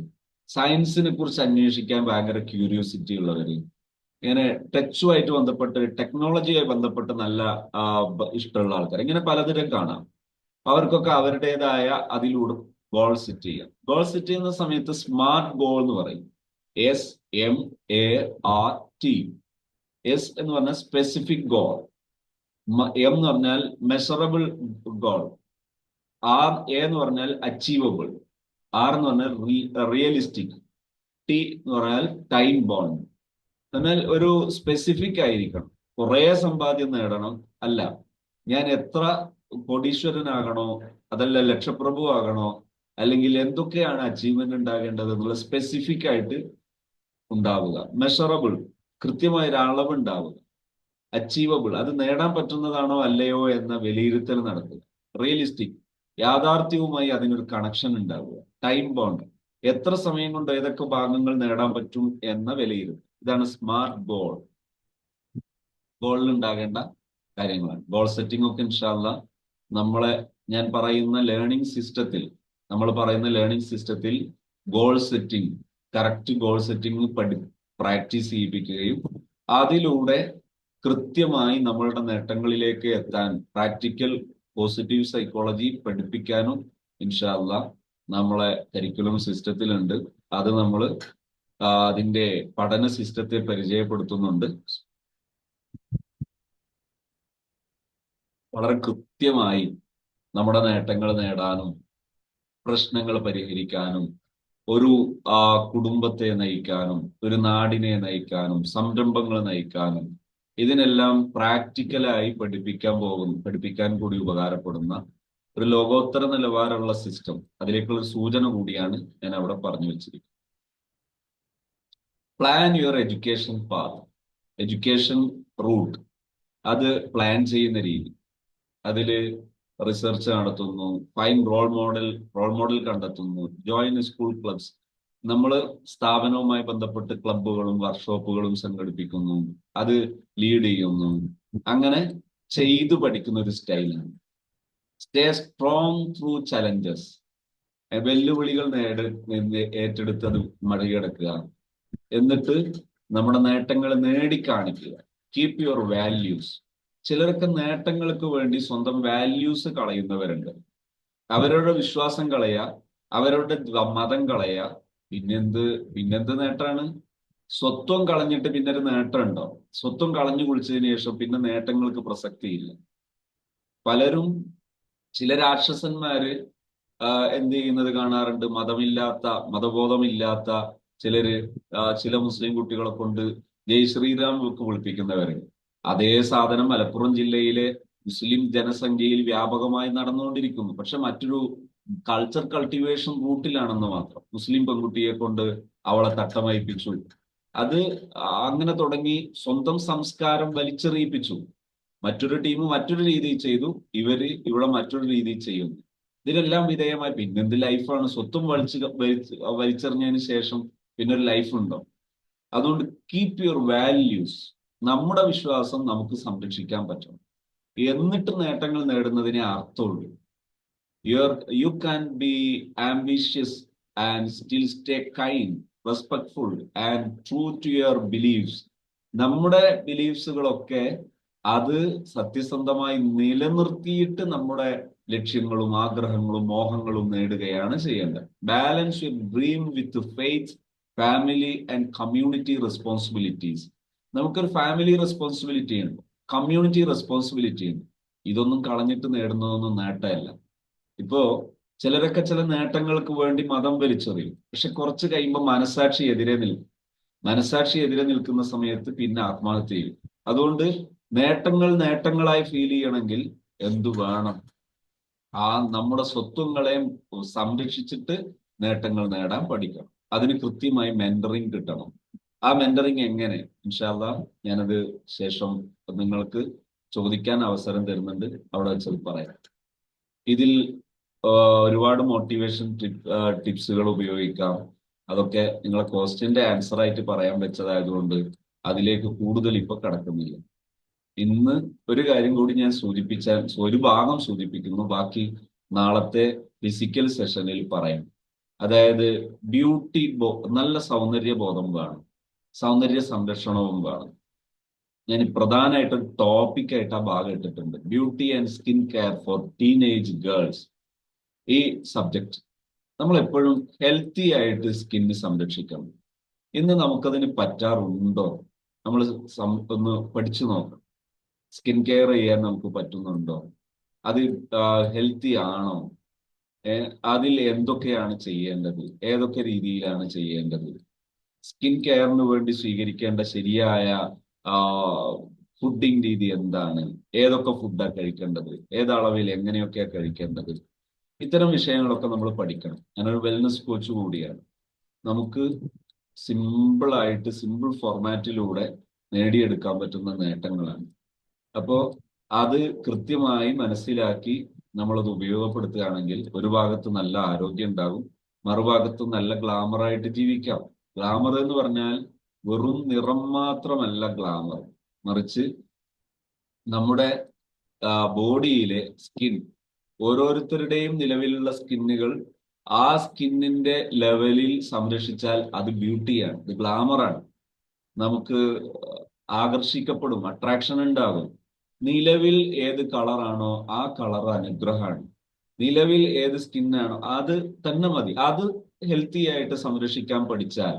സയൻസിനെ കുറിച്ച് അന്വേഷിക്കാൻ ഭയങ്കര ക്യൂരിയോസിറ്റി ഉള്ളവര്, ഇങ്ങനെ ടെച്ചുമായിട്ട് ബന്ധപ്പെട്ട് ടെക്നോളജിയുമായി ബന്ധപ്പെട്ട് നല്ല ഇഷ്ടമുള്ള ആൾക്കാർ, ഇങ്ങനെ പലതരം കാണാം. അവർക്കൊക്കെ അവരുടേതായ അതിലൂടെ ഗോൾ സെറ്റ് ചെയ്യാം. ഗോൾ സെറ്റ് ചെയ്യുന്ന സമയത്ത് സ്മാർട്ട് ഗോൾ എന്ന് പറയും. SMART. എസ് എന്ന് പറഞ്ഞാൽ സ്പെസിഫിക് ഗോൾ, എം എന്ന് പറഞ്ഞാൽ മെഷറബിൾ ഗോൾ, എ എന്ന് പറഞ്ഞാൽ അച്ചീവബിൾ, ആർ എന്ന് പറഞ്ഞാൽ റിയലിസ്റ്റിക്, ടി എന്ന് പറഞ്ഞാൽ ടൈം ബോണ്ട്. എന്നാൽ ഒരു സ്പെസിഫിക് ആയിരിക്കണം. കുറെ സമ്പാദ്യം നേടണം അല്ല, ഞാൻ എത്ര കോടീശ്വരനാകണോ, അതല്ല ലക്ഷപ്രഭു ആകണോ, അല്ലെങ്കിൽ എന്തൊക്കെയാണ് അച്ചീവ്മെന്റ് ഉണ്ടാകേണ്ടത് എന്നുള്ള സ്പെസിഫിക് ആയിട്ട് ഉണ്ടാവുക. മെഷറബിൾ, കൃത്യമായ ഒരു അളവ് ഉണ്ടാവുക. അച്ചീവബിൾ, അത് നേടാൻ പറ്റുന്നതാണോ അല്ലയോ എന്ന വിലയിരുത്തൽ നടത്തുക. റിയലിസ്റ്റിക്, യാഥാർത്ഥ്യവുമായി അതിനൊരു കണക്ഷൻ ഉണ്ടാവുക. ടൈം ബോണ്ട്, എത്ര സമയം കൊണ്ട് ഏതൊക്കെ ഭാഗങ്ങൾ നേടാൻ പറ്റും എന്ന വിലയിരുത്തൽ. ഇതാണ് സ്മാർട്ട് ഗോൾ. ഗോളിൽ ഉണ്ടാകേണ്ട കാര്യങ്ങളാണ്. ഗോൾ സെറ്റിംഗ് ഒക്കെ ഇൻഷാല്ല നമ്മളെ ഞാൻ പറയുന്ന ലേണിംഗ് സിസ്റ്റത്തിൽ goal setting, correct goal setting practice ചെയ്യിപ്പിക്കുകയും അതിലൂടെ കൃത്യമായി നമ്മളുടെ നേട്ടങ്ങളിലേക്ക് എത്താൻ പ്രാക്ടിക്കൽ പോസിറ്റീവ് സൈക്കോളജി പഠിപ്പിക്കാനും ഇൻഷാല്ല നമ്മളെ കരിക്കുലം സിസ്റ്റത്തിലുണ്ട്. അത് നമ്മൾ അതിന്റെ പഠന സിസ്റ്റത്തെ പരിചയപ്പെടുത്തുന്നുണ്ട്. വളരെ കൃത്യമായി നമ്മുടെ നേട്ടങ്ങൾ നേടാനും പ്രശ്നങ്ങൾ പരിഹരിക്കാനും ഒരു കുടുംബത്തെ നയിക്കാനും ഒരു നാടിനെ നയിക്കാനും സംരംഭങ്ങൾ നയിക്കാനും ഇതിനെല്ലാം പ്രാക്ടിക്കലായി പഠിപ്പിക്കാൻ കൂടി ഉപകാരപ്പെടുന്ന ഒരു ലോകോത്തര നിലവാരമുള്ള സിസ്റ്റം, അതിലേക്കുള്ള സൂചന കൂടിയാണ് ഞാൻ അവിടെ പറഞ്ഞു വെച്ചിരിക്കുന്നത്. Plan your education path, education route, അത് പ്ലാൻ ചെയ്യുന്ന രീതി, അതില് റിസർച്ച് നടത്തുന്നു, ഫൈൻ റോൾ മോഡൽ കണ്ടെത്തുന്നു, ജോയിൻ സ്കൂൾ ക്ലബ്സ്, നമ്മൾ സ്ഥാപനവുമായി ബന്ധപ്പെട്ട് ക്ലബ്ബുകളും വർക്ക്ഷോപ്പുകളും സംഘടിപ്പിക്കുന്നു, അത് ലീഡ് ചെയ്യുന്നു. അങ്ങനെ ചെയ്തു പഠിക്കുന്ന ഒരു സ്റ്റൈലാണ്. സ്റ്റേ സ്ട്രോങ് ത്രൂ ചലഞ്ചസ്, വെല്ലുവിളികൾ ഏറ്റെടുത്ത് അത് മറികടക്കുക. എന്നിട്ട് നമ്മുടെ നേട്ടങ്ങൾ നേടിക്കാണിക്കുക. Keep your values. ചിലരൊക്കെ നേട്ടങ്ങൾക്ക് വേണ്ടി സ്വന്തം വാല്യൂസ് കളയുന്നവരുണ്ട്. അവരുടെ വിശ്വാസം കളയുക, അവരുടെ മതം കളയുക, പിന്നെന്ത് നേട്ടമാണ്? സ്വത്വം കളഞ്ഞിട്ട് പിന്നെ ഒരു നേട്ടമുണ്ടോ? സ്വത്വം കളഞ്ഞു കുളിച്ചതിന് ശേഷം പിന്നെ നേട്ടങ്ങൾക്ക് പ്രസക്തിയില്ല. പലരും, ചില രാക്ഷസന്മാര് എന്ത് ചെയ്യുന്നത് കാണാറുണ്ട്. മതബോധമില്ലാത്ത ചിലര് ചില മുസ്ലിം കുട്ടികളെ കൊണ്ട് ജയ് ശ്രീറാം ഒക്കെ വിളിപ്പിക്കുന്നവരുണ്ട്. അതേ സാധനം മലപ്പുറം ജില്ലയിലെ മുസ്ലിം ജനസംഖ്യയിൽ വ്യാപകമായി നടന്നുകൊണ്ടിരിക്കുന്നു. പക്ഷെ മറ്റൊരു കൾച്ചർ കൾട്ടിവേഷൻ റൂട്ടിലാണെന്ന് മാത്രം. മുസ്ലിം പെൺകുട്ടിയെ കൊണ്ട് അവളെ തട്ടമയിപ്പിച്ചു, അത് അങ്ങനെ തുടങ്ങി സ്വന്തം സംസ്കാരം വലിച്ചെറിയിപ്പിച്ചു. മറ്റൊരു ടീം മറ്റൊരു രീതിയിൽ ചെയ്തു, ഇവിടെ മറ്റൊരു രീതിയിൽ ചെയ്യുന്നു. ഇതിനെല്ലാം വിധേയമായി പിന്നെന്ത് ലൈഫാണ്? സ്വത്തും വലിച്ചെറിഞ്ഞതിന് ശേഷം പിന്നെ ഒരു ലൈഫ് ഉണ്ടോ? അതുകൊണ്ട് കീപ് യുവർ വാല്യൂസ്. നമ്മുടെ വിശ്വാസം നമുക്ക് സംരക്ഷിക്കാൻ പറ്റണം. എന്നിട്ട് നേട്ടങ്ങൾ നേടുന്നതിനെ അർത്ഥമുള്ളൂ. You can be ambitious and still stay kind, respectful and true to your beliefs. നമ്മുടെ ബിലീഫ്സുകളൊക്കെ അത് സത്യസന്ധമായി നിലനിർത്തിയിട്ട് നമ്മുടെ ലക്ഷ്യങ്ങളും ആഗ്രഹങ്ങളും മോഹങ്ങളും നേടുകയാണ് ചെയ്യേണ്ടത്. Balance your dream with faith, family and community responsibilities. നമുക്കൊരു ഫാമിലി റെസ്പോൺസിബിലിറ്റി ഉണ്ട്, കമ്മ്യൂണിറ്റി റെസ്പോൺസിബിലിറ്റി ഉണ്ട്. ഇതൊന്നും കളഞ്ഞിട്ട് നേടുന്നതൊന്നും നേട്ടമല്ല. ഇപ്പോ ചിലരൊക്കെ ചില നേട്ടങ്ങൾക്ക് വേണ്ടി മതം വലിച്ചെറിയും. പക്ഷെ കുറച്ച് കഴിയുമ്പോൾ മനസാക്ഷി എതിരെ നിൽക്കുന്ന സമയത്ത് പിന്നെ ആത്മഹത്യ ചെയ്യും. അതുകൊണ്ട് നേട്ടങ്ങളായി ഫീൽ ചെയ്യണമെങ്കിൽ എന്തു വേണം? നമ്മുടെ സ്വത്വങ്ങളെ സംരക്ഷിച്ചിട്ട് നേട്ടങ്ങൾ നേടാൻ പഠിക്കണം. അതിന് കൃത്യമായി മെന്ററിങ് കിട്ടണം. ആ മെന്ററിങ് എങ്ങനെ? ഇൻഷാ അല്ലാഹ് ഞാനത് ശേഷം നിങ്ങൾക്ക് ചോദിക്കാൻ അവസരം തരുന്നുണ്ട്, അവിടെ വെച്ചത് പറയാം. ഇതിൽ ഒരുപാട് മോട്ടിവേഷൻ ടിപ്സുകൾ ഉപയോഗിക്കാം. അതൊക്കെ നിങ്ങളെ ക്വസ്റ്റ്യന്റെ ആൻസർ ആയിട്ട് പറയാൻ വെച്ചതായതുകൊണ്ട് അതിലേക്ക് കൂടുതൽ ഇപ്പൊ കടക്കുന്നില്ല. ഇന്ന് ഒരു കാര്യം കൂടി ഞാൻ ഒരു ഭാഗം സൂചിപ്പിക്കുന്നു, ബാക്കി നാളത്തെ ഫിസിക്കൽ സെഷനിൽ പറയാം. അതായത് ബ്യൂട്ടി നല്ല സൗന്ദര്യ ബോധം വേണം, സൗന്ദര്യ സംരക്ഷണവും വേണം. ഞാൻ പ്രധാനമായിട്ട് ടോപ്പിക്കായിട്ട് ആ ഭാഗം ഇട്ടിട്ടുണ്ട്, beauty and skin care for teenage girls. ഈ സബ്ജക്ട് നമ്മൾ എപ്പോഴും ഹെൽത്തി ആയിട്ട് സ്കിന്ന് സംരക്ഷിക്കണം. ഇന്ന് നമുക്കതിന് പറ്റാറുണ്ടോ? നമ്മൾ ഒന്ന് പഠിച്ചു നോക്കണം. സ്കിൻ കെയർ ചെയ്യാൻ നമുക്ക് പറ്റുന്നുണ്ടോ? അത് ഹെൽത്തി ആണോ? അതിൽ എന്തൊക്കെയാണ് ചെയ്യേണ്ടത്? ഏതൊക്കെ രീതിയിലാണ് ചെയ്യേണ്ടത്? സ്കിൻ കെയറിന് വേണ്ടി സ്വീകരിക്കേണ്ട ശരിയായ ഫുഡിങ് രീതി എന്താണ്? ഏതൊക്കെ ഫുഡാണ് കഴിക്കേണ്ടത്? ഏതളവിൽ എങ്ങനെയൊക്കെയാണ് കഴിക്കേണ്ടത്? ഇത്തരം വിഷയങ്ങളൊക്കെ നമ്മൾ പഠിക്കണം. ഞാനൊരു വെൽനസ് കോച്ച് കൂടിയാണ്. നമുക്ക് സിമ്പിൾ ഫോർമാറ്റിലൂടെ നേടിയെടുക്കാൻ പറ്റുന്ന നേട്ടങ്ങളാണ്. അപ്പോൾ അത് കൃത്യമായി മനസ്സിലാക്കി നമ്മളത് ഉപയോഗപ്പെടുത്തുകയാണെങ്കിൽ ഒരു ഭാഗത്ത് നല്ല ആരോഗ്യം ഉണ്ടാകും, മറുഭാഗത്ത് നല്ല ഗ്ലാമറായിട്ട് ജീവിക്കാം. ഗ്ലാമർ എന്ന് പറഞ്ഞാൽ വെറും നിറം മാത്രമല്ല ഗ്ലാമർ, മറിച്ച് നമ്മുടെ ബോഡിയിലെ സ്കിൻ, ഓരോരുത്തരുടെയും നിലവിലുള്ള സ്കിന്നുകൾ ആ സ്കിന്നിന്റെ ലെവലിൽ സംരക്ഷിച്ചാൽ അത് ബ്യൂട്ടിയാണ്, ഇത് ഗ്ലാമറാണ്. നമുക്ക് ആകർഷിക്കപ്പെടും, അട്രാക്ഷൻ ഉണ്ടാകും. നിലവിൽ ഏത് കളറാണോ ആ കളർ അനുഗ്രഹമാണ്. നിലവിൽ ഏത് സ്കിന്നാണോ അത് തന്നെ മതി. അത് ഹെൽത്തി ആയിട്ട് സംരക്ഷിക്കാൻ പഠിച്ചാൽ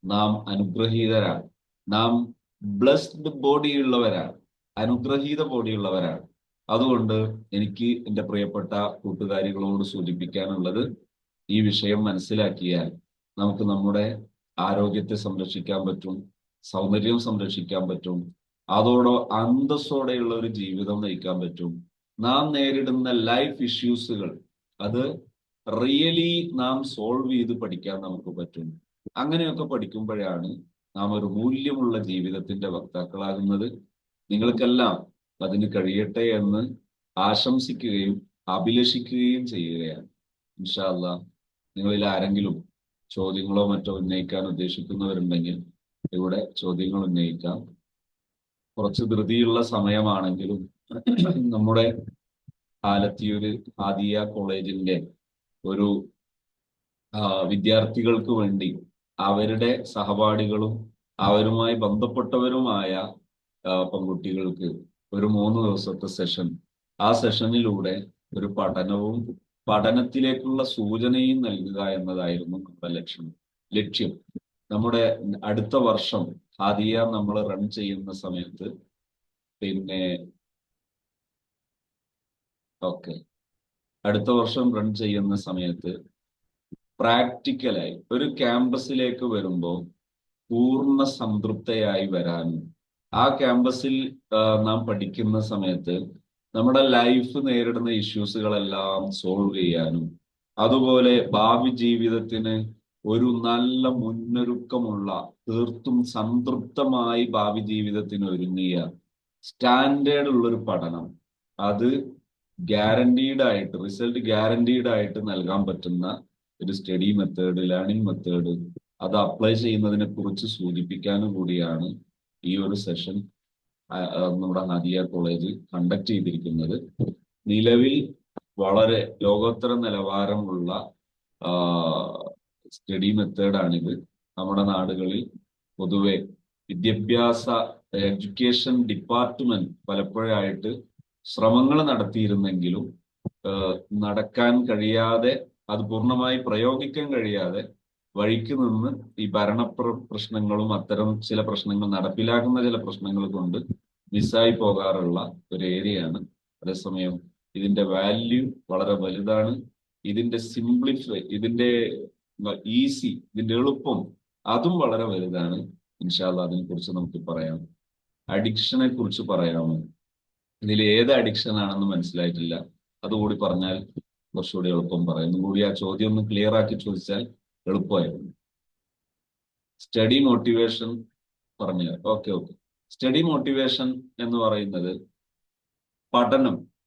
നാം അനുഗ്രഹീതരാണ്, നാം ബ്ലസ്ഡ് ബോഡിയുള്ളവരാണ്, അനുഗ്രഹീത ബോഡിയുള്ളവരാണ്. അതുകൊണ്ട് എനിക്ക് എൻ്റെ പ്രിയപ്പെട്ട കൂട്ടുകാരികളോട് സൂചിപ്പിക്കാനുള്ളത്, ഈ വിഷയം മനസ്സിലാക്കിയാൽ നമുക്ക് നമ്മുടെ ആരോഗ്യത്തെ സംരക്ഷിക്കാൻ പറ്റും, സൗന്ദര്യം സംരക്ഷിക്കാൻ പറ്റും, അതോടോ അന്തസ്സോടെയുള്ള ഒരു ജീവിതം നയിക്കാൻ പറ്റും. നാം നേരിടുന്ന ലൈഫ് ഇഷ്യൂസുകൾ അത് റിയലി നാം സോൾവ് ചെയ്ത് പഠിക്കാൻ നമുക്ക് പറ്റും. അങ്ങനെയൊക്കെ പഠിക്കുമ്പോഴാണ് നാം ഒരു മൂല്യമുള്ള ജീവിതത്തിന്റെ വക്താക്കളാകുന്നത്. നിങ്ങൾക്കെല്ലാം അതിന് കഴിയട്ടെ എന്ന് ആശംസിക്കുകയും അഭിലഷിക്കുകയും ചെയ്യുകയാണ്. ഇൻഷാ അല്ലാഹ് നിങ്ങളിൽ ആരെങ്കിലും ചോദ്യങ്ങളോ മറ്റോ ഉന്നയിക്കാൻ ഉദ്ദേശിക്കുന്നവരുണ്ടെങ്കിൽ ഇവിടെ ചോദ്യങ്ങൾ ഉന്നയിക്കാം. കുറച്ച് ധൃതിയുള്ള സമയമാണെങ്കിലും നമ്മുടെ ആലത്തിയൂര് ഹാദിയ കോളേജിന്റെ ഒരു വിദ്യാർത്ഥികൾക്ക് വേണ്ടി അവരുടെ സഹപാഠികളും അവരുമായി ബന്ധപ്പെട്ടവരുമായ പെൺകുട്ടികൾക്ക് ഒരു 3 ദിവസത്തെ സെഷൻ, ആ സെഷനിലൂടെ ഒരു പഠനവും പഠനത്തിലേക്കുള്ള സൂചനയും നൽകുക എന്നതായിരുന്നു നമ്മുടെ ലക്ഷ്യം. നമ്മുടെ അടുത്ത വർഷം ഹാദിയ നമ്മൾ റൺ ചെയ്യുന്ന സമയത്ത് അടുത്ത വർഷം റൺ ചെയ്യുന്ന സമയത്ത് പ്രാക്ടിക്കലായി ഒരു ക്യാമ്പസിലേക്ക് വരുമ്പോൾ പൂർണ്ണ സംതൃപ്തയായി വരാനും, ആ ക്യാമ്പസിൽ നാം പഠിക്കുന്ന സമയത്ത് നമ്മുടെ ലൈഫ് നേരിടുന്ന ഇഷ്യൂസുകളെല്ലാം സോൾവ് ചെയ്യാനും, അതുപോലെ ഭാവി ജീവിതത്തിന് ഒരു നല്ല മുന്നൊരുക്കമുള്ള, തീർത്തും സംതൃപ്തമായി ഭാവി ജീവിതത്തിന് ഒരുങ്ങിയ സ്റ്റാൻഡേർഡ് ഉള്ളൊരു പഠനം, അത് റിസൾട്ട് ഗ്യാരണ്ടീഡ് ആയിട്ട് നൽകാൻ പറ്റുന്ന ഒരു സ്റ്റഡി മെത്തേഡ്, ലേണിംഗ് മെത്തേഡ് അത് അപ്ലൈ ചെയ്യുന്നതിനെ കുറിച്ച് സൂചിപ്പിക്കാനും കൂടിയാണ് ഈ ഒരു സെഷൻ നമ്മുടെ ഹാദിയ കോളേജ് കണ്ടക്ട് ചെയ്തിരിക്കുന്നത്. നിലവിൽ വളരെ ലോകോത്തര നിലവാരമുള്ള സ്റ്റഡി മെത്തേഡാണിത്. നമ്മുടെ നാടുകളിൽ പൊതുവെ വിദ്യാഭ്യാസ എഡ്യൂക്കേഷൻ ഡിപ്പാർട്ട്മെന്റ് പലപ്പോഴായിട്ട് ശ്രമങ്ങൾ നടത്തിയിരുന്നെങ്കിലും നടക്കാൻ കഴിയാതെ, അത് പൂർണ്ണമായി പ്രയോഗിക്കാൻ കഴിയാതെ വഴിക്ക് നിന്ന് ഈ ഭരണ പ്രശ്നങ്ങളും അത്തരം ചില പ്രശ്നങ്ങൾ, നടപ്പിലാക്കുന്ന ചില പ്രശ്നങ്ങൾ കൊണ്ട് മിസ്സായി പോകാറുള്ള ഒരു ഏരിയയാണ്. അതേസമയം ഇതിന്റെ വാല്യൂ വളരെ വലുതാണ്. ഇതിന്റെ ഇതിന്റെ ഈസി, ഇതിന്റെ എളുപ്പം അതും വളരെ വലുതാണ്. ഇൻഷാ അല്ലാഹ് അതിനെ കുറിച്ച് നമുക്ക് പറയാം. അഡിക്ഷനെ കുറിച്ച് പറയാമോ? ഇതിൽ ഏത് അഡിക്ഷൻ ആണെന്ന് മനസ്സിലായിട്ടില്ല, അതുകൂടി പറഞ്ഞാൽ കുറച്ചുകൂടി എളുപ്പം പറയാം. കൂടി ആ ചോദ്യം ഒന്ന് ക്ലിയർ ആക്കി ചോദിച്ചാൽ എളുപ്പമായിരുന്നു. സ്റ്റഡി മോട്ടിവേഷൻ പറഞ്ഞു. ഓക്കെ. സ്റ്റഡി മോട്ടിവേഷൻ എന്ന് പറയുന്നത്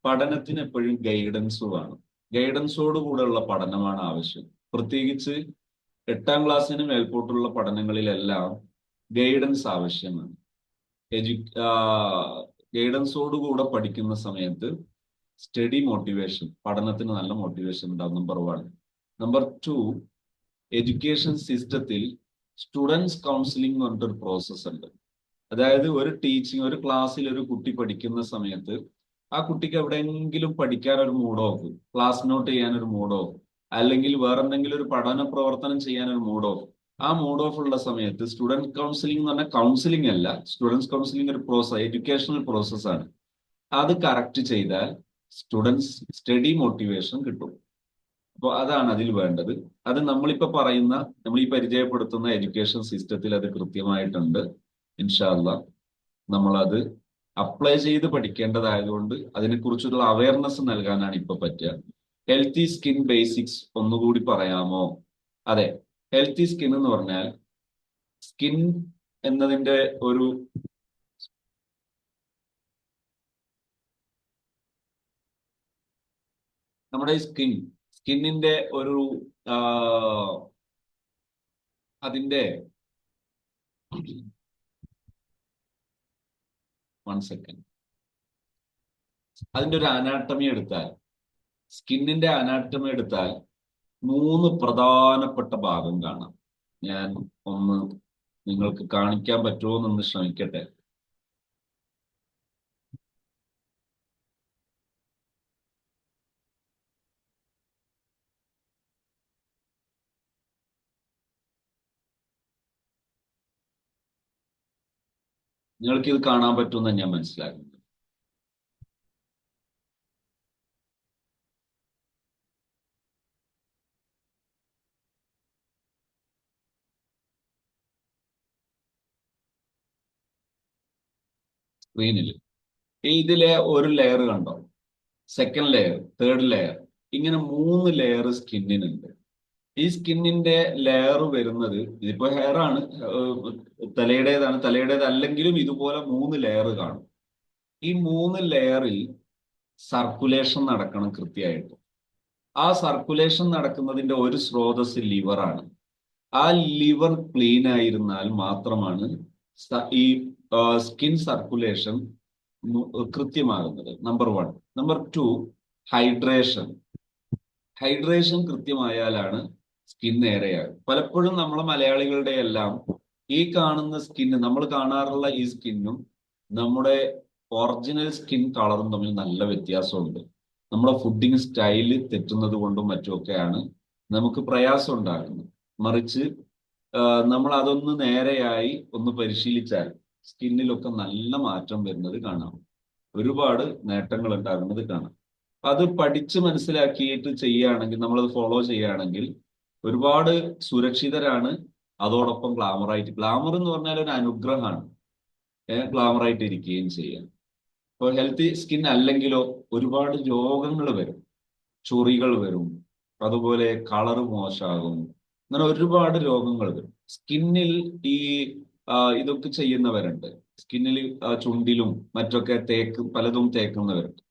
പഠനത്തിന് എപ്പോഴും ഗൈഡൻസ് വേണം. ഗൈഡൻസോട് കൂടെയുള്ള പഠനമാണ് ആവശ്യം. പ്രത്യേകിച്ച് 8ാം ക്ലാസ്സിന് മേൽപോട്ടുള്ള പഠനങ്ങളിലെല്ലാം ഗൈഡൻസ് ആവശ്യമാണ്. ഗൈഡൻസോടുകൂടെ പഠിക്കുന്ന സമയത്ത് സ്റ്റഡി മോട്ടിവേഷൻ, പഠനത്തിന് നല്ല മോട്ടിവേഷൻ ഉണ്ടാവും. നമ്പർ 1. നമ്പർ 2, എഡ്യൂക്കേഷൻ സിസ്റ്റത്തിൽ സ്റ്റുഡൻസ് കൗൺസിലിംഗ് എന്ന് പറഞ്ഞിട്ടൊരു പ്രോസസ്സ് ഉണ്ട്. അതായത് ഒരു ക്ലാസ്സിൽ ഒരു കുട്ടി പഠിക്കുന്ന സമയത്ത് ആ കുട്ടിക്ക് എവിടെയെങ്കിലും പഠിക്കാൻ ഒരു മൂഡ് ഓഫ്, ക്ലാസ് നോട്ട് ചെയ്യാൻ ഒരു മൂഡ് ഓഫ്, അല്ലെങ്കിൽ വേറെന്തെങ്കിലും ഒരു പഠന പ്രവർത്തനം ചെയ്യാൻ ഒരു മൂഡ് ഓഫ്, ആ മൂഡ് ഓഫ് ഉള്ള സമയത്ത് സ്റ്റുഡന്റ് കൗൺസിലിംഗ് എന്ന് പറഞ്ഞാൽ കൗൺസിലിംഗ് അല്ല, സ്റ്റുഡൻസ് കൗൺസിലിംഗ് ഒരു പ്രോസസ്, എഡ്യൂക്കേഷണൽ പ്രോസസ്സാണ്. അത് കറക്റ്റ് ചെയ്താൽ സ്റ്റുഡൻസ് സ്റ്റഡി മോട്ടിവേഷൻ കിട്ടും. അപ്പോൾ അതാണ് അതിൽ വേണ്ടത്. അത് നമ്മൾ ഈ പരിചയപ്പെടുത്തുന്ന എഡ്യൂക്കേഷൻ സിസ്റ്റത്തിൽ അത് കൃത്യമായിട്ടുണ്ട്. ഇൻഷാ അല്ലാഹ് നമ്മളത് അപ്ലൈ ചെയ്ത് പഠിക്കേണ്ടതായതുകൊണ്ട് അതിനെക്കുറിച്ചുള്ള അവയർനെസ് നൽകാനാണ് ഇപ്പൊ പറ്റുക. ഹെൽത്തി സ്കിൻ ബേസിക്സ് ഒന്നുകൂടി പറയാമോ? അതെ, ഹെൽത്തി സ്കിൻ എന്ന് പറഞ്ഞാൽ സ്കിൻ എന്നതിന്റെ ഒരു നമ്മുടെ സ്കിന്നിന്റെ ഒരു അതിന്റെ 1 സെക്കൻഡ്, അതിന്റെ ഒരു അനാട്ടമി എടുത്താൽ, സ്കിന്നിന്റെ അനാട്ടമി എടുത്താൽ 3 പ്രധാനപ്പെട്ട ഭാഗം കാണാം. ഞാൻ ഒന്ന് നിങ്ങൾക്ക് കാണിക്കാൻ പറ്റുമോ എന്നൊന്ന് ശ്രമിക്കട്ടെ. നിങ്ങൾക്ക് ഇത് കാണാൻ പറ്റുമെന്ന് ഞാൻ മനസ്സിലാക്കുന്നു. സ്ക്രീനിൽ ഇതിലെ ഒരു ലെയർ കണ്ടോ? സെക്കൻഡ് ലെയർ, തേർഡ് ലെയർ, ഇങ്ങനെ 3 ലെയർ സ്കിന്നിനുണ്ട്. ഈ സ്കിന്നിന്റെ ലെയർ വരുന്നത്, ഇതിപ്പോ ഹെയർ ആണ്, തലയുടേതല്ലെങ്കിലും ഇതുപോലെ 3 ലെയർ കാണും. ഈ 3 ലെയറിൽ സർക്കുലേഷൻ നടക്കണം കൃത്യമായിട്ട്. ആ സർക്കുലേഷൻ നടക്കുന്നതിന്റെ ഒരു സ്രോതസ് ലിവറാണ്. ആ ലിവർ ക്ലീൻ ആയിരുന്നാൽ മാത്രമാണ് ഈ സ്കിൻ സർക്കുലേഷൻ കൃത്യമാകുന്നത്. നമ്പർ 1. Number 2, hydration. ഹൈഡ്രേഷൻ കൃത്യമായാലാണ് സ്കിൻ നേരെയാകും. പലപ്പോഴും നമ്മളെ മലയാളികളുടെ എല്ലാം ഈ കാണുന്ന സ്കിന്ന്, നമ്മൾ കാണാറുള്ള ഈ സ്കിന്നും നമ്മുടെ ഒറിജിനൽ സ്കിൻ കളറും തമ്മിൽ നല്ല വ്യത്യാസമുണ്ട്. നമ്മളെ ഫുഡിങ് സ്റ്റൈല് തെറ്റുന്നത് കൊണ്ടും മറ്റുമൊക്കെയാണ് നമുക്ക് പ്രയാസം ഉണ്ടാകുന്നത്. മറിച്ച് നമ്മൾ അതൊന്ന് നേരെയായി ഒന്ന് പരിശീലിച്ചാൽ സ്കിന്നിലൊക്കെ നല്ല മാറ്റം വരുന്നത് കാണാം, ഒരുപാട് നേട്ടങ്ങൾ ഉണ്ടാകുന്നത് കാണാം. അത് പഠിച്ച് മനസ്സിലാക്കിയിട്ട് ചെയ്യുകയാണെങ്കിൽ, നമ്മളത് ഫോളോ ചെയ്യുകയാണെങ്കിൽ ഒരുപാട് സുരക്ഷിതരാണ്. അതോടൊപ്പം ഗ്ലാമർ എന്ന് പറഞ്ഞാൽ ഒരു അനുഗ്രഹമാണ്. ഗ്ലാമറായിട്ട് ഇരിക്കുകയും ചെയ്യാം. ഇപ്പോൾ ഹെൽത്തി സ്കിൻ അല്ലെങ്കിലോ ഒരുപാട് രോഗങ്ങൾ വരും, ചൊറികൾ വരും, അതുപോലെ കളറ് മോശമാകും, അങ്ങനെ ഒരുപാട് രോഗങ്ങൾ വരും. സ്കിന്നിൽ ഈ ഇതൊക്കെ ചെയ്യുന്നവരുണ്ട്. സ്കിന്നിൽ ചുണ്ടിലും മറ്റൊക്കെ പലതും തേക്കുന്നവരുണ്ട്.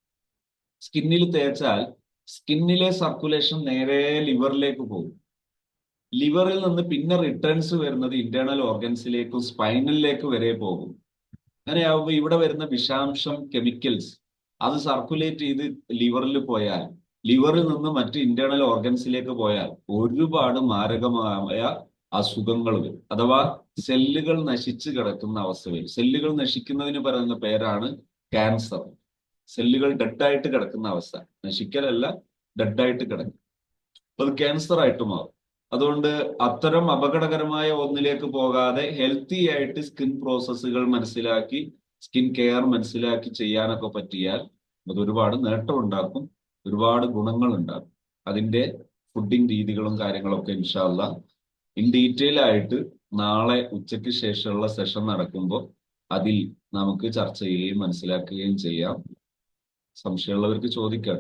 സ്കിന്നിൽ തേച്ചാൽ സ്കിന്നിലെ സർക്കുലേഷൻ നേരെ ലിവറിലേക്ക് പോകും. ലിവറിൽ നിന്ന് പിന്നെ റിട്ടേൺസ് വരുന്നത് ഇന്റേണൽ ഓർഗൻസിലേക്കും സ്പൈനലിലേക്ക് വരെ പോകും. അങ്ങനെയാവുമ്പോൾ ഇവിടെ വരുന്ന വിഷാംശം, കെമിക്കൽസ്, അത് സർക്കുലേറ്റ് ചെയ്ത് ലിവറിൽ പോയാൽ, ലിവറിൽ നിന്ന് മറ്റ് ഇന്റേണൽ ഓർഗൻസിലേക്ക് പോയാൽ ഒരുപാട് മാരകമായ അസുഖങ്ങൾ വരും. അഥവാ സെല്ലുകൾ നശിച്ചു കിടക്കുന്ന അവസ്ഥ വരും. സെല്ലുകൾ നശിക്കുന്നതിന് പറയുന്ന പേരാണ് ക്യാൻസർ. സെല്ലുകൾ ഡെഡായിട്ട് കിടക്കുന്ന അവസ്ഥ, നശിക്കലല്ല, ഡെഡായിട്ട് കിടക്കും, അത് ക്യാൻസർ ആയിട്ട് മാറും. അതുകൊണ്ട് അത്തരം അപകടകരമായ ഒന്നിലേക്ക് പോകാതെ ഹെൽത്തി ആയിട്ട് സ്കിൻ പ്രോസസ്സുകൾ മനസ്സിലാക്കി, സ്കിൻ കെയർ മനസ്സിലാക്കി ചെയ്യാനൊക്കെ പറ്റിയാൽ അത് ഒരുപാട് നേട്ടം ഉണ്ടാക്കും, ഒരുപാട് ഗുണങ്ങൾ ഉണ്ടാക്കും. അതിന്റെ ഫുഡിങ് രീതികളും കാര്യങ്ങളൊക്കെ ഇൻഷാ അല്ലാഹ് ഇൻ ഡീറ്റെയിൽ ആയിട്ട് നാളെ ഉച്ചയ്ക്ക് ശേഷമുള്ള സെഷൻ നടക്കുമ്പോൾ അതിൽ നമുക്ക് ചർച്ച ചെയ്യുകയും മനസ്സിലാക്കുകയും ചെയ്യാം. സംശയമുള്ളവർക്ക് ചോദിക്കാം.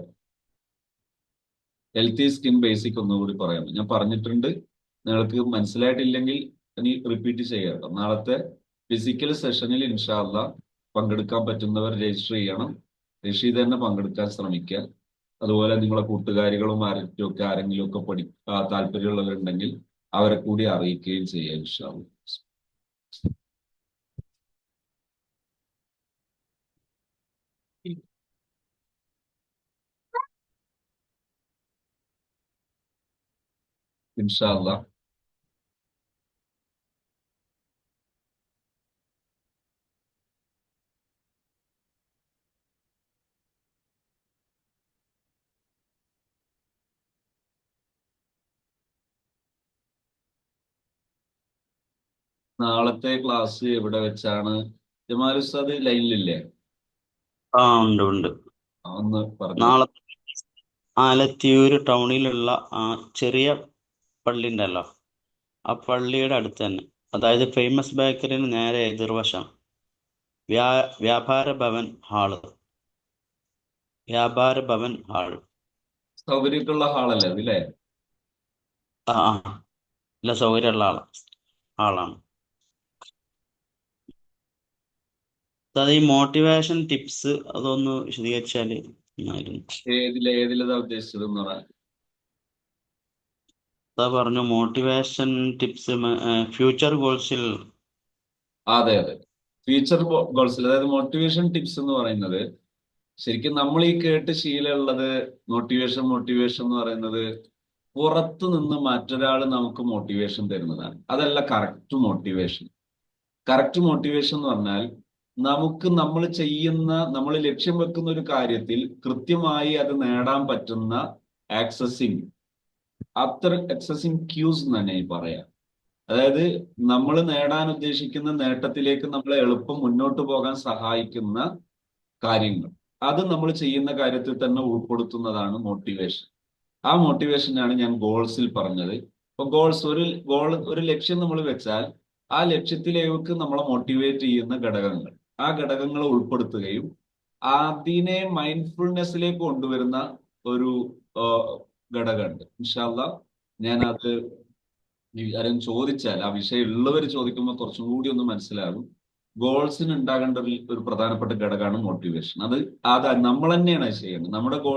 ഹെൽത്തി സ്കിൻ ബേസിക് ഒന്നുകൂടി പറയാം. ഞാൻ പറഞ്ഞിട്ടുണ്ട്, നിങ്ങൾക്ക് മനസ്സിലായിട്ടില്ലെങ്കിൽ ഇനി റിപ്പീറ്റ് ചെയ്യാം. നാളത്തെ ഫിസിക്കൽ സെഷനിൽ ഇൻഷാ അല്ലാഹ് പങ്കെടുക്കാൻ പറ്റുന്നവർ രജിസ്റ്റർ ചെയ്യണം. രജിസ്റ്റർ തന്നെ പങ്കെടുക്കാൻ ശ്രമിക്കുക. അതുപോലെ നിങ്ങളെ കൂട്ടുകാരികളും ആരെങ്കിലും ഒക്കെ താല്പര്യമുള്ളവരുണ്ടെങ്കിൽ അവരെ കൂടി അറിയിക്കുകയും ചെയ്യാം ഇൻഷാ അല്ലാഹ്. ഇൻഷാ അല്ലാഹ് നാളത്തെ ക്ലാസ് എവിടെ വെച്ചാണ്? ജമാൽ ഉസ്താദ് ലൈനിലില്ലേ? ആ, ഉണ്ട് ഉണ്ട്. ഒന്ന് പറഞ്ഞു. നാളെ ആലത്തിയൂര് ടൗണിലുള്ള ആ ചെറിയ പള്ളി ഉണ്ടല്ലോ, ആ പള്ളിയുടെ അടുത്ത് തന്നെ. അതായത് ഫേമസ് ബേക്കറിന് നേരെ എതിർവശം. വ്യാ വ്യാപാര ഭവൻ ഹാള്. വ്യാപാര ഭവൻ ഹാൾ. സൗകര്യമൊക്കെയുള്ള ഹാളല്ലേ അതില്ലേ? ആ ആ, നല്ല സൗകര്യമുള്ള ആളാണ്. അതായത് ഈ മോട്ടിവേഷൻ ടിപ്സ് അതൊന്ന് വിശദീകരിച്ചാൽ നന്നായിരുന്നു. ഏതിലേതാ ഉദ്ദേശിച്ചത് എന്ന് പറയാൻ? അതാ പറഞ്ഞു മോട്ടിവേഷൻ ടിപ്സ് ഫ്യൂച്ചർ ഗോൾസിൽ. അതെ അതെ, ഫ്യൂച്ചർ ഗോൾസിൽ, അതായത് മോട്ടിവേഷൻ ടിപ്സ് എന്ന് പറയുന്നത്, ശരിക്കും നമ്മൾ ഈ കേട്ട് ശീലമുള്ളത് മോട്ടിവേഷൻ മോട്ടിവേഷൻ എന്ന് പറയുന്നത് പുറത്തു നിന്ന് മറ്റൊരാൾ നമുക്ക് മോട്ടിവേഷൻ തരുന്നതാണ്. അതല്ല കറക്റ്റ് മോട്ടിവേഷൻ. കറക്റ്റ് മോട്ടിവേഷൻ എന്ന് പറഞ്ഞാൽ നമുക്ക് നമ്മൾ ലക്ഷ്യം വെക്കുന്ന ഒരു കാര്യത്തിൽ കൃത്യമായി അത് നേടാൻ പറ്റുന്ന ആക്സസിങ്, അത്ര ആക്സസിങ് ക്യൂസ് എന്ന് തന്നെ പറയാം. അതായത് നമ്മൾ നേടാൻ ഉദ്ദേശിക്കുന്ന നേട്ടത്തിലേക്ക് നമ്മളെ എളുപ്പം മുന്നോട്ട് പോകാൻ സഹായിക്കുന്ന കാര്യങ്ങൾ, അത് നമ്മൾ ചെയ്യുന്ന കാര്യത്തിൽ തന്നെ ഉൾപ്പെടുത്തുന്നതാണ് മോട്ടിവേഷൻ. ആ മോട്ടിവേഷനാണ് ഞാൻ ഗോൾസിൽ പറഞ്ഞത്. ഇപ്പൊ ഒരു ലക്ഷ്യം നമ്മൾ വെച്ചാൽ ആ ലക്ഷ്യത്തിലേക്ക് നമ്മളെ മോട്ടിവേറ്റ് ചെയ്യുന്ന ഘടകങ്ങൾ, ആ ഘടകങ്ങൾ ഉൾപ്പെടുത്തുകയും അതിനെ മൈൻഡ്ഫുൾനെസ്സിലേക്ക് കൊണ്ടുവരുന്ന ഒരു ആ, ഘടകമുണ്ട്. ഇൻഷാ അല്ലാ ഞാൻ അത് ആരും ചോദിച്ചാൽ, ആ വിഷയം ഉള്ളവർ ചോദിക്കുമ്പോൾ കുറച്ചും കൂടി ഒന്ന് മനസ്സിലാകും. ഗോൾസിന് ഉണ്ടാകേണ്ട ഒരു പ്രധാനപ്പെട്ട ഘടകമാണ് മോട്ടിവേഷൻ. അത് നമ്മൾ തന്നെയാണ് അത് ചെയ്യേണ്ടത്. നമ്മുടെ ഗോൾ